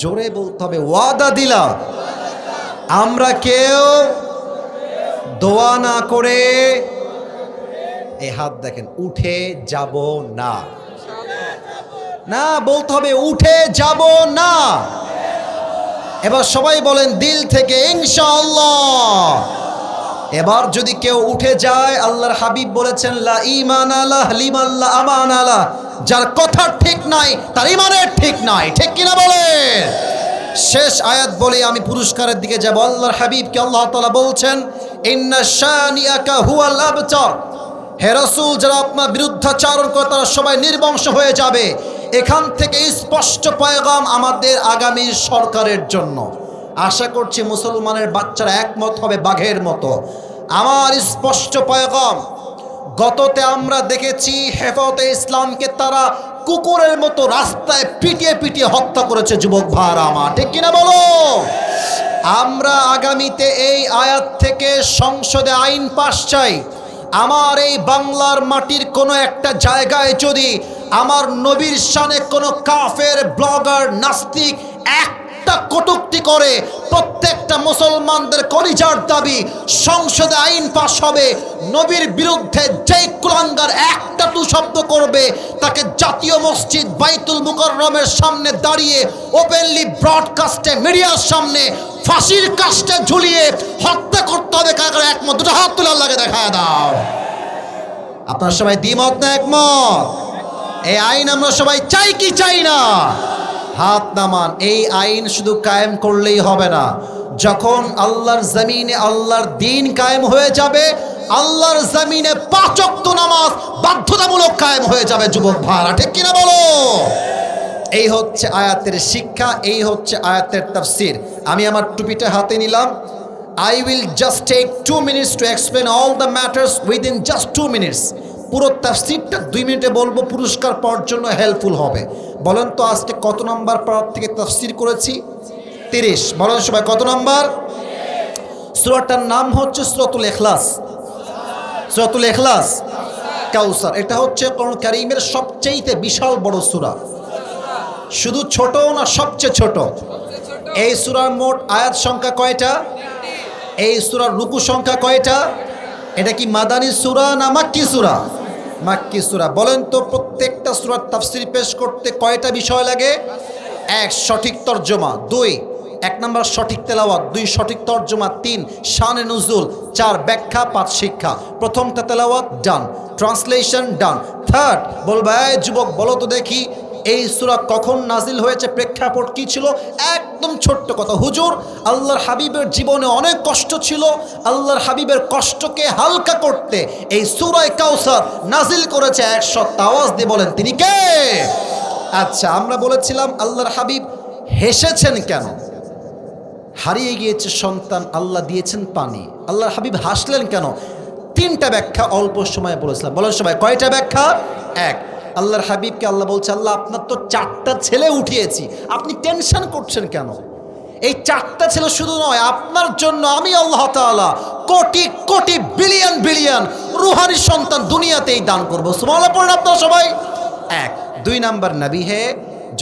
জোরে বলতে হবে, ওয়াদা দিলাম, আমরা কেউ দোয়া না করে, এই হাত দেখেন, উঠে যাব না, না বলতে হবে উঠে যাব না। এবার সবাই বলেন দিল থেকে ইনশাআল্লাহ। এবার যদি কেউ উঠে যায়, আল্লাহর হাবিব বলেছেন লা ঈমান আলাহ লিমান লা আমান আলাহ, যার কথা ঠিক নাই তার ঈমানের ঠিক নাই, ঠিক কিনা বলেন? শেষ আয়াত বলে আমি পুরস্কারের দিকে যাব। আল্লাহর হাবিবকে আল্লাহ তাআলা বলছেন ইন্না শানিআকা হুয়াল আবতার, হে রাসূল, যারা আপনার বিরুদ্ধাচারণ করে তারা সবাই নির্বংশ হয়ে যাবে। এখান থেকে স্পষ্ট পয়গাম আমাদের আগামী সরকারের জন্য। আশা করছি মুসলমানের বাচ্চারা একমত হবে বাঘের মতো। আমার স্পষ্ট পয়গাম, গততে আমরা দেখেছি হেফাজতে ইসলামকে তারা কুকুরের মতো রাস্তায় পিটিয়ে পিটিয়ে হত্যা করেছে। যুবক ভাইরা আমার, ঠিক কিনা বলো? আমরা আগামীতে এই আয়াত থেকে সংসদে আইন পাস চাই। আমার এই বাংলার মাটির কোনো একটা জায়গায় যদি আমার নবীর শানে কোনো কাফের ব্লগার নাস্তিক একটা কটূক্তি করে, প্রত্যেকটা মুসলমানদের কলিজার দাবি সংসদে আইন পাস হবে, নবীর বিরুদ্ধে যেই কুলাঙ্গার একটা টু শব্দ করবে তাকে জাতীয় মসজিদ বাইতুল মুকাররমের সামনে দাঁড়িয়ে ওপেনলি ব্রডকাস্টে মিডিয়ার সামনে ফাঁসির কাস্টে ঝুলিয়ে হত্যা করতে হবে। কাকার একমত? দুটো হাত তুলে আল্লাহকে দেখা দাও। আপনারা সবাই দ্বিমত না একমত? এই আইন আমরা সবাই চাই কি চাই না? হাত নামান। এই আইন শুধু কায়েম করলেই হবে না, যখন আল্লাহর জমিনে আল্লাহর দ্বীন কায়েম হয়ে যাবে, আল্লাহর জমিনে 5 ওয়াক্ত নামাজ বাধ্যতামূলক কায়েম হয়ে যাবে। যুবক ভাইরা, ঠিক কিনা বলো? এই হচ্ছে আয়াতের শিক্ষা, এই হচ্ছে আয়াতের তাফসীর। আমি আমার টুপিটা হাতে নিলাম। I will just take 2 minutes to explain all the matters within just 2 minutes. পুরো তাফসীরটা 2 মিনিটে বলবো, পুরস্কার পাওয়ার জন্য হেল্পফুল হবে। বলেন তো আজকে কত নম্বর পারা থেকে তাফসীর করেছি? 30। বলেন সবাই কত নম্বর? সূরাটার নাম হচ্ছে সূরাতুল ইখলাস। সূরাতুল ইখলাস, কাউসার। এটা হচ্ছে কোরআন কারীমের সবচেয়ে বিশাল বড় সূরা। শুধু ছোট না, সবচেয়ে ছোট। এই সূরার মোট আয়াত সংখ্যা কয়টা? এই সূরার রুকু সংখ্যা কয়টা? এটা কি মাদানী সূরা না মাক্কি সূরা? মাক্কি সূরা। বলেন তো প্রত্যেকটা সূরার তাফসীর পেশ করতে কয়টা বিষয় লাগে? 1 সঠিক তরজমা, 2 1 নম্বর সঠিক তেলাওয়াত, 2 সঠিক তরজমা, 3 শানে নুজুল, 4 ব্যাখ্যা, 5 শিক্ষা। প্রথমটা তেলাওয়াত ডান, ট্রান্সলেশন ডান। থার্ড বলবে, এই যুবক বলো তো দেখি এই সূরা কখন নাজিল হয়েছে, প্রেক্ষাপট কি ছিল? একদম ছোট্ট কথা, হুজুর আল্লাহর হাবিবের জীবনে অনেক কষ্ট ছিল, আল্লাহর হাবিবের কষ্টকে হালকা করতে এই সূরা কাউসার নাজিল করেছে। 100 আওয়াজ দিয়ে বলেন তিনি কে? আচ্ছা, আমরা বলেছিলাম আল্লাহর হাবিব হেসেছেন কেন? হারিয়ে গিয়েছে সন্তান, আল্লাহ দিয়েছেন পানি। আল্লাহর হাবিব হাসলেন কেন? 3টা ব্যাখ্যা অল্প সময়ে বলেছিলাম। বলেন সবাই কয়টা ব্যাখ্যা? 1, আল্লাহর হাবিবকে আল্লাহ বলছে, আল্লাহ আপনার তো 4টা ছেলে উঠিয়েছি, আপনি টেনশন করছেন কেন? এই 4টা ছেলে শুধু নয়, আপনার জন্য আমি আল্লাহ তাআলা crore crore billion billion Rouhani সন্তান দুনিয়াতেই দান করবো। সুবহানাল্লাহ পড়েন আপনারা সবাই। 1, 2 নাম্বার, নবী হে,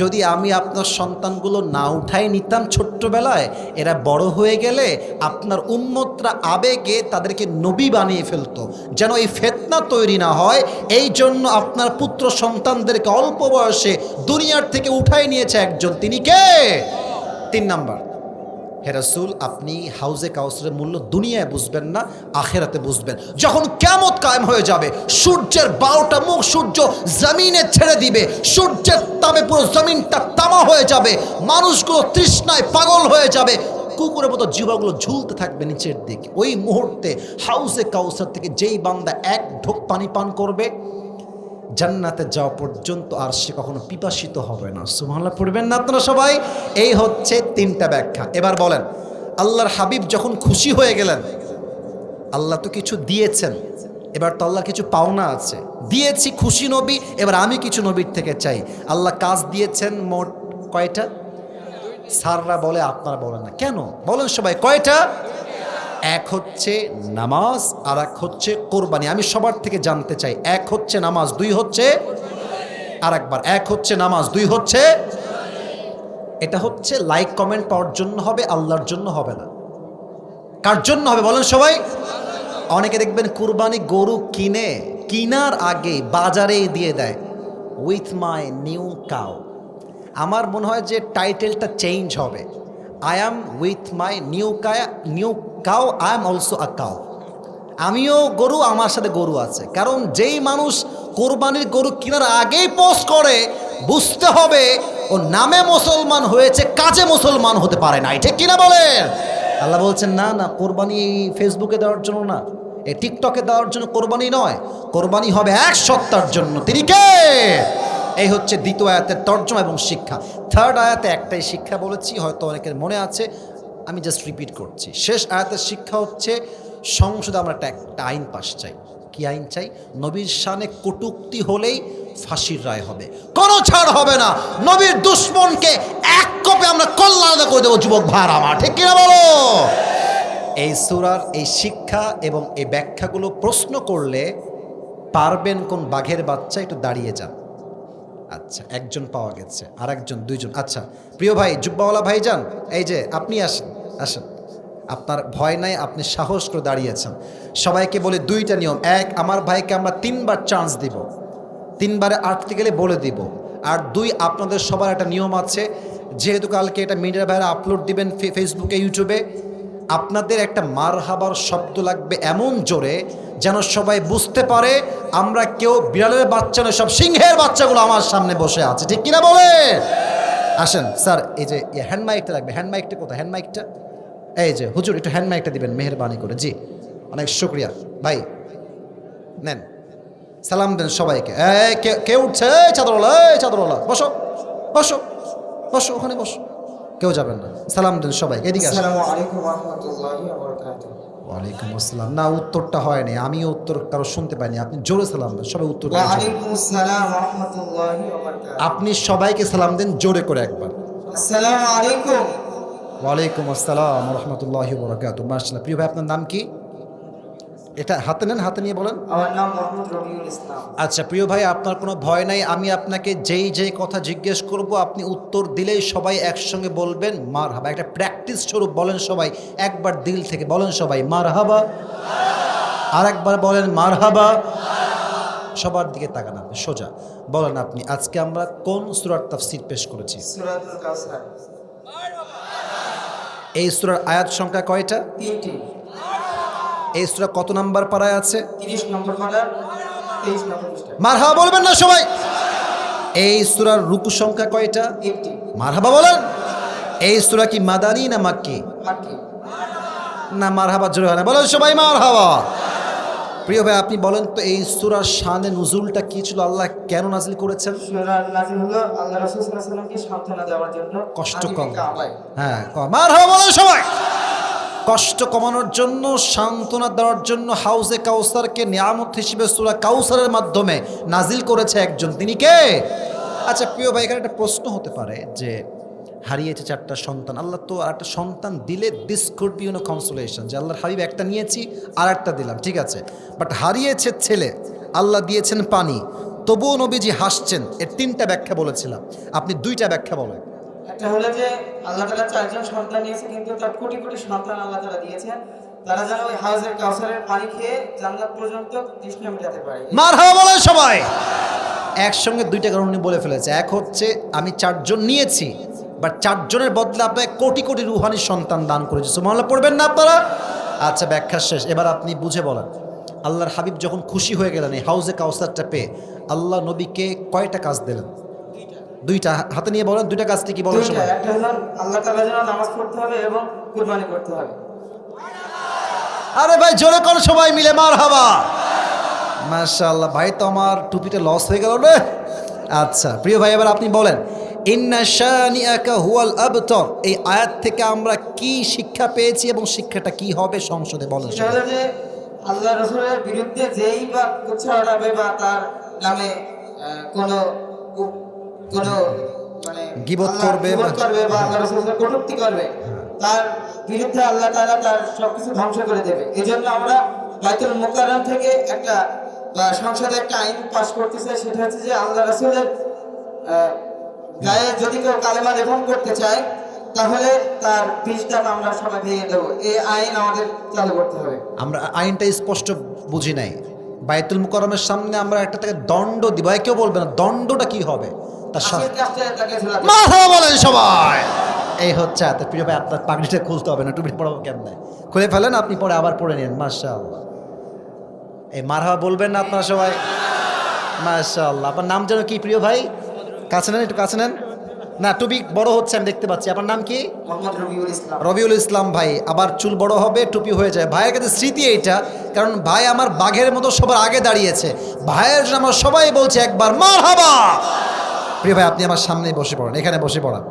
যদি আমি আপনার সন্তানগুলো না উঠাই নিতাম ছোট্টবেলায়, এরা বড় হয়ে গেলে আপনার উম্মতরা আবেগে তাদেরকে নবী বানিয়ে ফেলতো, যেন এই ফিতনা তৈরি না হয়। এই জন্য আপনার পুত্র সন্তানদেরকে অল্প বয়সে দুনিয়ার থেকে উঠাই নিয়েছে একজন, তিনি কে? 3 নাম্বার, হে রাসূল, আপনি হাউজে কাউসারের মূল্য দুনিয়ায় বুঝবেন না, আখেরাতে বুঝবেন। যখন কিয়ামত কায়েম হয়ে যাবে, সূর্যের 12টা মুখ সূর্য জমিনে ছেড়ে দিবে, সূর্যের তাপে পুরো জমিনটা তামা হয়ে যাবে, মানুষগুলো তৃষ্ণায় পাগল হয়ে যাবে, কুকুরের মতো জীবগুলো ঝুলতে থাকবে নিচের দিকে। ওই মুহূর্তে হাউজে কাউসার থেকে যেই বান্দা 1 ঢোক পানি পান করবে, জান্নাতে যাওয়া পর্যন্ত আর সে কখনো পিপাসিত হবে না। সুবহানাল্লাহ পড়বেন না আপনারা সবাই? এই হচ্ছে 3টা ব্যাখ্যা। এবার বলেন, আল্লাহর হাবিব যখন খুশি হয়ে গেলেন, আল্লাহ তো কিছু দিয়েছেন, এবার তো আল্লাহ কিছু পাওনা আছে, দিয়েছি খুশি নবী, এবার আমি কিছু নবীর থেকে চাই। আল্লাহ কাজ দিয়েছেন মোট কয়টা? স্যাররা বলে, আপনারা বলেন না কেন? বলেন সবাই কয়টা? 1 হচ্ছে নামাজ, আর 1 হচ্ছে কোরবানি। আমি সবার থেকে জানতে চাই, 1 হচ্ছে নামাজ, 2 হচ্ছে আর একবার, 1 হচ্ছে নামাজ, 2 হচ্ছে। এটা হচ্ছে লাইক কমেন্ট পাওয়ার জন্য হবে, আল্লাহর জন্য হবে না। কার জন্য হবে বলেন সবাই? অনেকে দেখবেন কুরবানি গরু কিনার আগে বাজারেই দিয়ে দেয়, উইথ মাই নিউ কাউ। আমার মনে হয় যে টাইটেলটা চেঞ্জ হবে, I am with my new cow, I am also a cow. আমিও গরু, আমার সাথে গরু আছে। কারণ যেই মানুষ কোরবানির গরু কেনার আগেই পোস্ট করে, বুঝতে হবে ও নামে মুসলমান হয়েছে, কাজে মুসলমান হতে পারে না। ঠিক কিনা বলেন? আল্লাহ বলছেন, না না, কোরবানি ফেসবুকে দেওয়ার জন্য না, এই টিকটকে দেওয়ার জন্য কোরবানি নয়, কোরবানি হবে এক সত্তার জন্য। তিনি কে? এই হচ্ছে দ্বিতীয় আয়াতের তর্জমা এবং শিক্ষা। থার্ড আয়াতে একটাই শিক্ষা বলেছি, হয়তো অনেকের মনে আছে, আমি জাস্ট রিপিট করছি। শেষ আয়াতের শিক্ষা হচ্ছে সংসদে আমরা একটা আইন পাস চাই। কি আইন চাই? নবীর শানে কটূক্তি হলেই ফাঁসির রায় হবে, কোনো ছাড় হবে না। নবীর দুশ্মনকে এক কোপে আমরা কল্যাণ করে দেবো। যুবক ভাইরা আমার, ঠিক কিনা বলো? এই সূরার এই শিক্ষা এবং এই ব্যাখ্যাগুলো প্রশ্ন করলে পারবেন কোন বাঘের বাচ্চা? একটু দাঁড়িয়ে যান। আচ্ছা, একজন পাওয়া গেছে, আর একজন, দুইজন। আচ্ছা প্রিয় ভাই, জুব্বাওয়ালা ভাই যান, এই যে আপনি আসেন, আসেন। আপনার ভয় নাই, আপনি সাহস করে দাঁড়িয়েছেন। সবাইকে বলে দুইটা নিয়ম। এক, আমার ভাইকে আমরা 3 বার চান্স দিব, 3 বারে আটকে গেলে বলে দিব। আর 2, আপনাদের সবার একটা নিয়ম আছে, যেহেতু কালকে এটা মিডিয়া ভাইরা আপলোড দিবেন ফেসবুকে, ইউটিউবে, আপনাদের একটা মারহাবার শব্দ লাগবে এমন জোরে যেন সবাই বুঝতে পারে আমরা কেউ বিড়ালের বাচ্চা নয়, সব সিংহের বাচ্চাগুলো আমার সামনে বসে আছে। ঠিক কিনা বলে? আসেন স্যার, এই যে হ্যান্ড মাইকটা লাগবে। হ্যান্ড মাইকটা কোথায়? হ্যান্ড মাইকটা এই যে, হুজুর একটু হ্যান্ড মাইকটা দিবেন মেহেরবানি করে। জি, অনেক শুক্রিয়া ভাই, নেন সালাম দেন সবাইকে। কে উঠছে? চাদরওয়ালা, চাদরওয়ালা বসো, বসো, বসো, ওখানে বসো, কেউ যাবেন না। সালাম দেন সবাইকে, এদিকে আসেন। আসসালামু আলাইকুম ওয়া রাহমাতুল্লাহি ওয়া বারাকাতুহু। ওয়ালাইকুম আসসালাম। না, উত্তরটা হয়নি, আমিও উত্তর কারো শুনতে পাইনি। আপনি জোরে সালাম দেন, সবাই উত্তর ওয়া দেন। আলাইকুম আসসালাম ওয়া রাহমাতুল্লাহি ওয়া বারাকাতুহু। আপনি সবাইকে সালাম দেন জোরে করে একবার। আসসালামু আলাইকুম। ওয়ালাইকুম আসসালাম ওয়া রাহমাতুল্লাহি ওয়া বারাকাতুহু। মাশাআল্লাহ। প্রিয় ভাই, আপনার নাম কি? এটা হাতে নেন, হাতে নিয়ে বলেন। আমার নাম মোহাম্মদ রবিউল ইসলাম। আচ্ছা প্রিয় ভাই, আপনার কোনো ভয় নাই। আমি আপনাকে যেই কথা জিজ্ঞেস করব আপনি উত্তর দিলেই সবাই একসঙ্গে বলবেন মারহাবা। একটা প্র্যাকটিস স্বরূপ বলেন সবাই, একবার দিল থেকে বলেন সবাই মারহাবা, আর একবার বলেন মারহাবা। সবার দিকে তাকান, আপনি সোজা বলেন। আপনি আজকে আমরা কোন সূরার তাফসীর পেশ করেছি? সূরাতুল কাউসার। এই সূরার আয়াত সংখ্যা কয়টা? 3টি। এই সূরা কত নাম্বার পারায় আছে? 30 নম্বর পারা, 23 নম্বর পৃষ্ঠা। মারহাবা বলবেন না সবাই? এই সূরার রুকু সংখ্যা কয়টা? 1টি। মারহাবা বলেন। এই সূরা কি মাদানী না মাক্কি? মাক্কি। না, মারহাবা জোরে হয় না, বলেন সবাই মারহাবা। প্রিয় ভাই, আপনি বলেন তো এই সূরার শানে নুজুলটা কি ছিল? আল্লাহ কেন নাজিল করেছেন? সূরা নাযিল হলো আল্লাহ রাসূল সাল্লাল্লাহু আলাইহি ওয়াসাল্লামকে সান্ত্বনা দেওয়ার জন্য, কষ্ট কম। আদিবে কাবায়। হ্যাঁ, মারহাবা বলেন সবাই। কষ্ট কমানোর জন্য, সান্ত্বনা দেওয়ার জন্য হাউজে কাউসারকে নিয়ামত হিসেবে সূরা কাউসারের মাধ্যমে নাজিল করেছে একজন, তিনি কে? আচ্ছা প্রিয় ভাই, এখানে একটা প্রশ্ন হতে পারে যে হারিয়েছে 4টা সন্তান, আল্লাহ তো আর একটা সন্তান দিলে দিস কুড বি কনসোলেশন, যে আল্লাহর হাবিব একটা নিয়েছি আর একটা দিলাম, ঠিক আছে। বাট হারিয়েছে ছেলে, আল্লাহ দিয়েছেন পানি, তবুও নবীজি হাসছেন। এর 3টা ব্যাখ্যা বলেছিলাম, আপনি 2টা ব্যাখ্যা বলেন। একটা হলো যে আল্লাহ তাআলা 4জন সন্তান নিয়েছে, কিন্তু তার কোটি কোটি সন্তান আল্লাহ তাআলা দিয়েছেন, তারা যেন ওই হাউজের কাউসারের পানি খেয়ে জান্নাত পর্যন্ত তৃষ্ণা মেটাতে পারে। মারহাবা বলেন সবাই। একসঙ্গে 2টা কারণ উনি বলে ফেলেছে। এক হচ্ছে আমি 4জন নিয়েছি, বাট 4জনের বদলে আপনাকে কোটি কোটি রুহানি সন্তান দান করেছে। সুবহানাল্লাহ পড়বেন না আপনারা? আচ্ছা, ব্যাখ্যা শেষ, এবার আপনি বুঝে বলেন। আল্লাহর হাবিব যখন খুশি হয়ে গেলেন এই হাউজে কাউসারটা পেয়ে, আল্লাহ নবীকে কয়টা কাজ দিলেন? 2টা। হাতে নিয়ে বলেন 2টা কাজটি কি বলেন সবাই? একটা হলো আল্লাহ তাআলা যেন নামাজ পড়তে হবে এবং কুরবানি করতে হবে। আরে ভাই জোরে কোন সবাই মিলে মারহাবা। মাশাআল্লাহ ভাই, তো আমার টুপিটা লস হয়ে গেল রে। আচ্ছা প্রিয় ভাই, এবার আপনি বলেন ইন্না শানিআকা হুয়াল আবতার, এই আয়াত থেকে আমরা কি শিক্ষা পেয়েছি এবং শিক্ষাটা কি হবে সংসদে বলেন সেটা সবাই। হলো যে আল্লাহ রাসূলের বিরুদ্ধে যেই বা কুচ্ছাড়াবে বা তার নামে কোনো কোনো মানে গীবত করবে বা আল্লাহ রাসূলের কটূক্তি করবে, তার বিরুদ্ধে আল্লাহ তাআলা তার সবকিছু ধ্বংস করে দেবে। এজন্য আমরা বাইতুল মুকাররম থেকে একটা সংসদে একটা আইন পাস করতে চাই, সেটা হচ্ছে যে আল্লাহ রাসূলের গায়ে যদি কেউ কালেমা লেপন করতে চায় তাহলে তার বীজটা আমরা সবাই ভেঙে দেবো। এই আইন আমাদের চালু করতে হবে। আমরা আইনটা স্পষ্ট বুঝি নাই। বাইতুল মুকাররমের সামনে আমরা একটা তাকে দণ্ড দিব, কেউ বলবে না দণ্ডটা কি হবে? তার আজকের কাজটা তাকে ঝুলাতে হবে। মারহাবা বলেন সবাই। এই হচ্ছে এত। প্রিয় ভাই, আপনার পাগড়িটা খুলতে হবে না, টুপি পড়াবো কেমনে? খুলে ফেলেন, আপনি পরে আবার পরে নিন। মাশাআল্লাহ। এই মারহাবা বলবেন না আপনারা সবাই? মাশাআল্লাহ। আপনার নাম যেন কি প্রিয় ভাই? কাছে নেন, একটু কাছে নেন। না টুপি বড় হচ্ছে আমি দেখতে পাচ্ছি। আপনার নাম কি? মোহাম্মদ রবিউল ইসলাম। রবিউল ইসলাম ভাই, আবার চুল বড় হবে, টুপি হয়ে যায়। ভাইয়ের কাছে স্মৃতি এইটা, কারণ ভাই আমার বাঘের মতো সবার আগে দাঁড়িয়েছে। ভাইয়ের জন্য আমরা সবাই বলছি একবার মারহাবা। প্রিয় ভাই, আপনি আমার সামনেই বসে পড়েন, এখানে বসে পড়ান।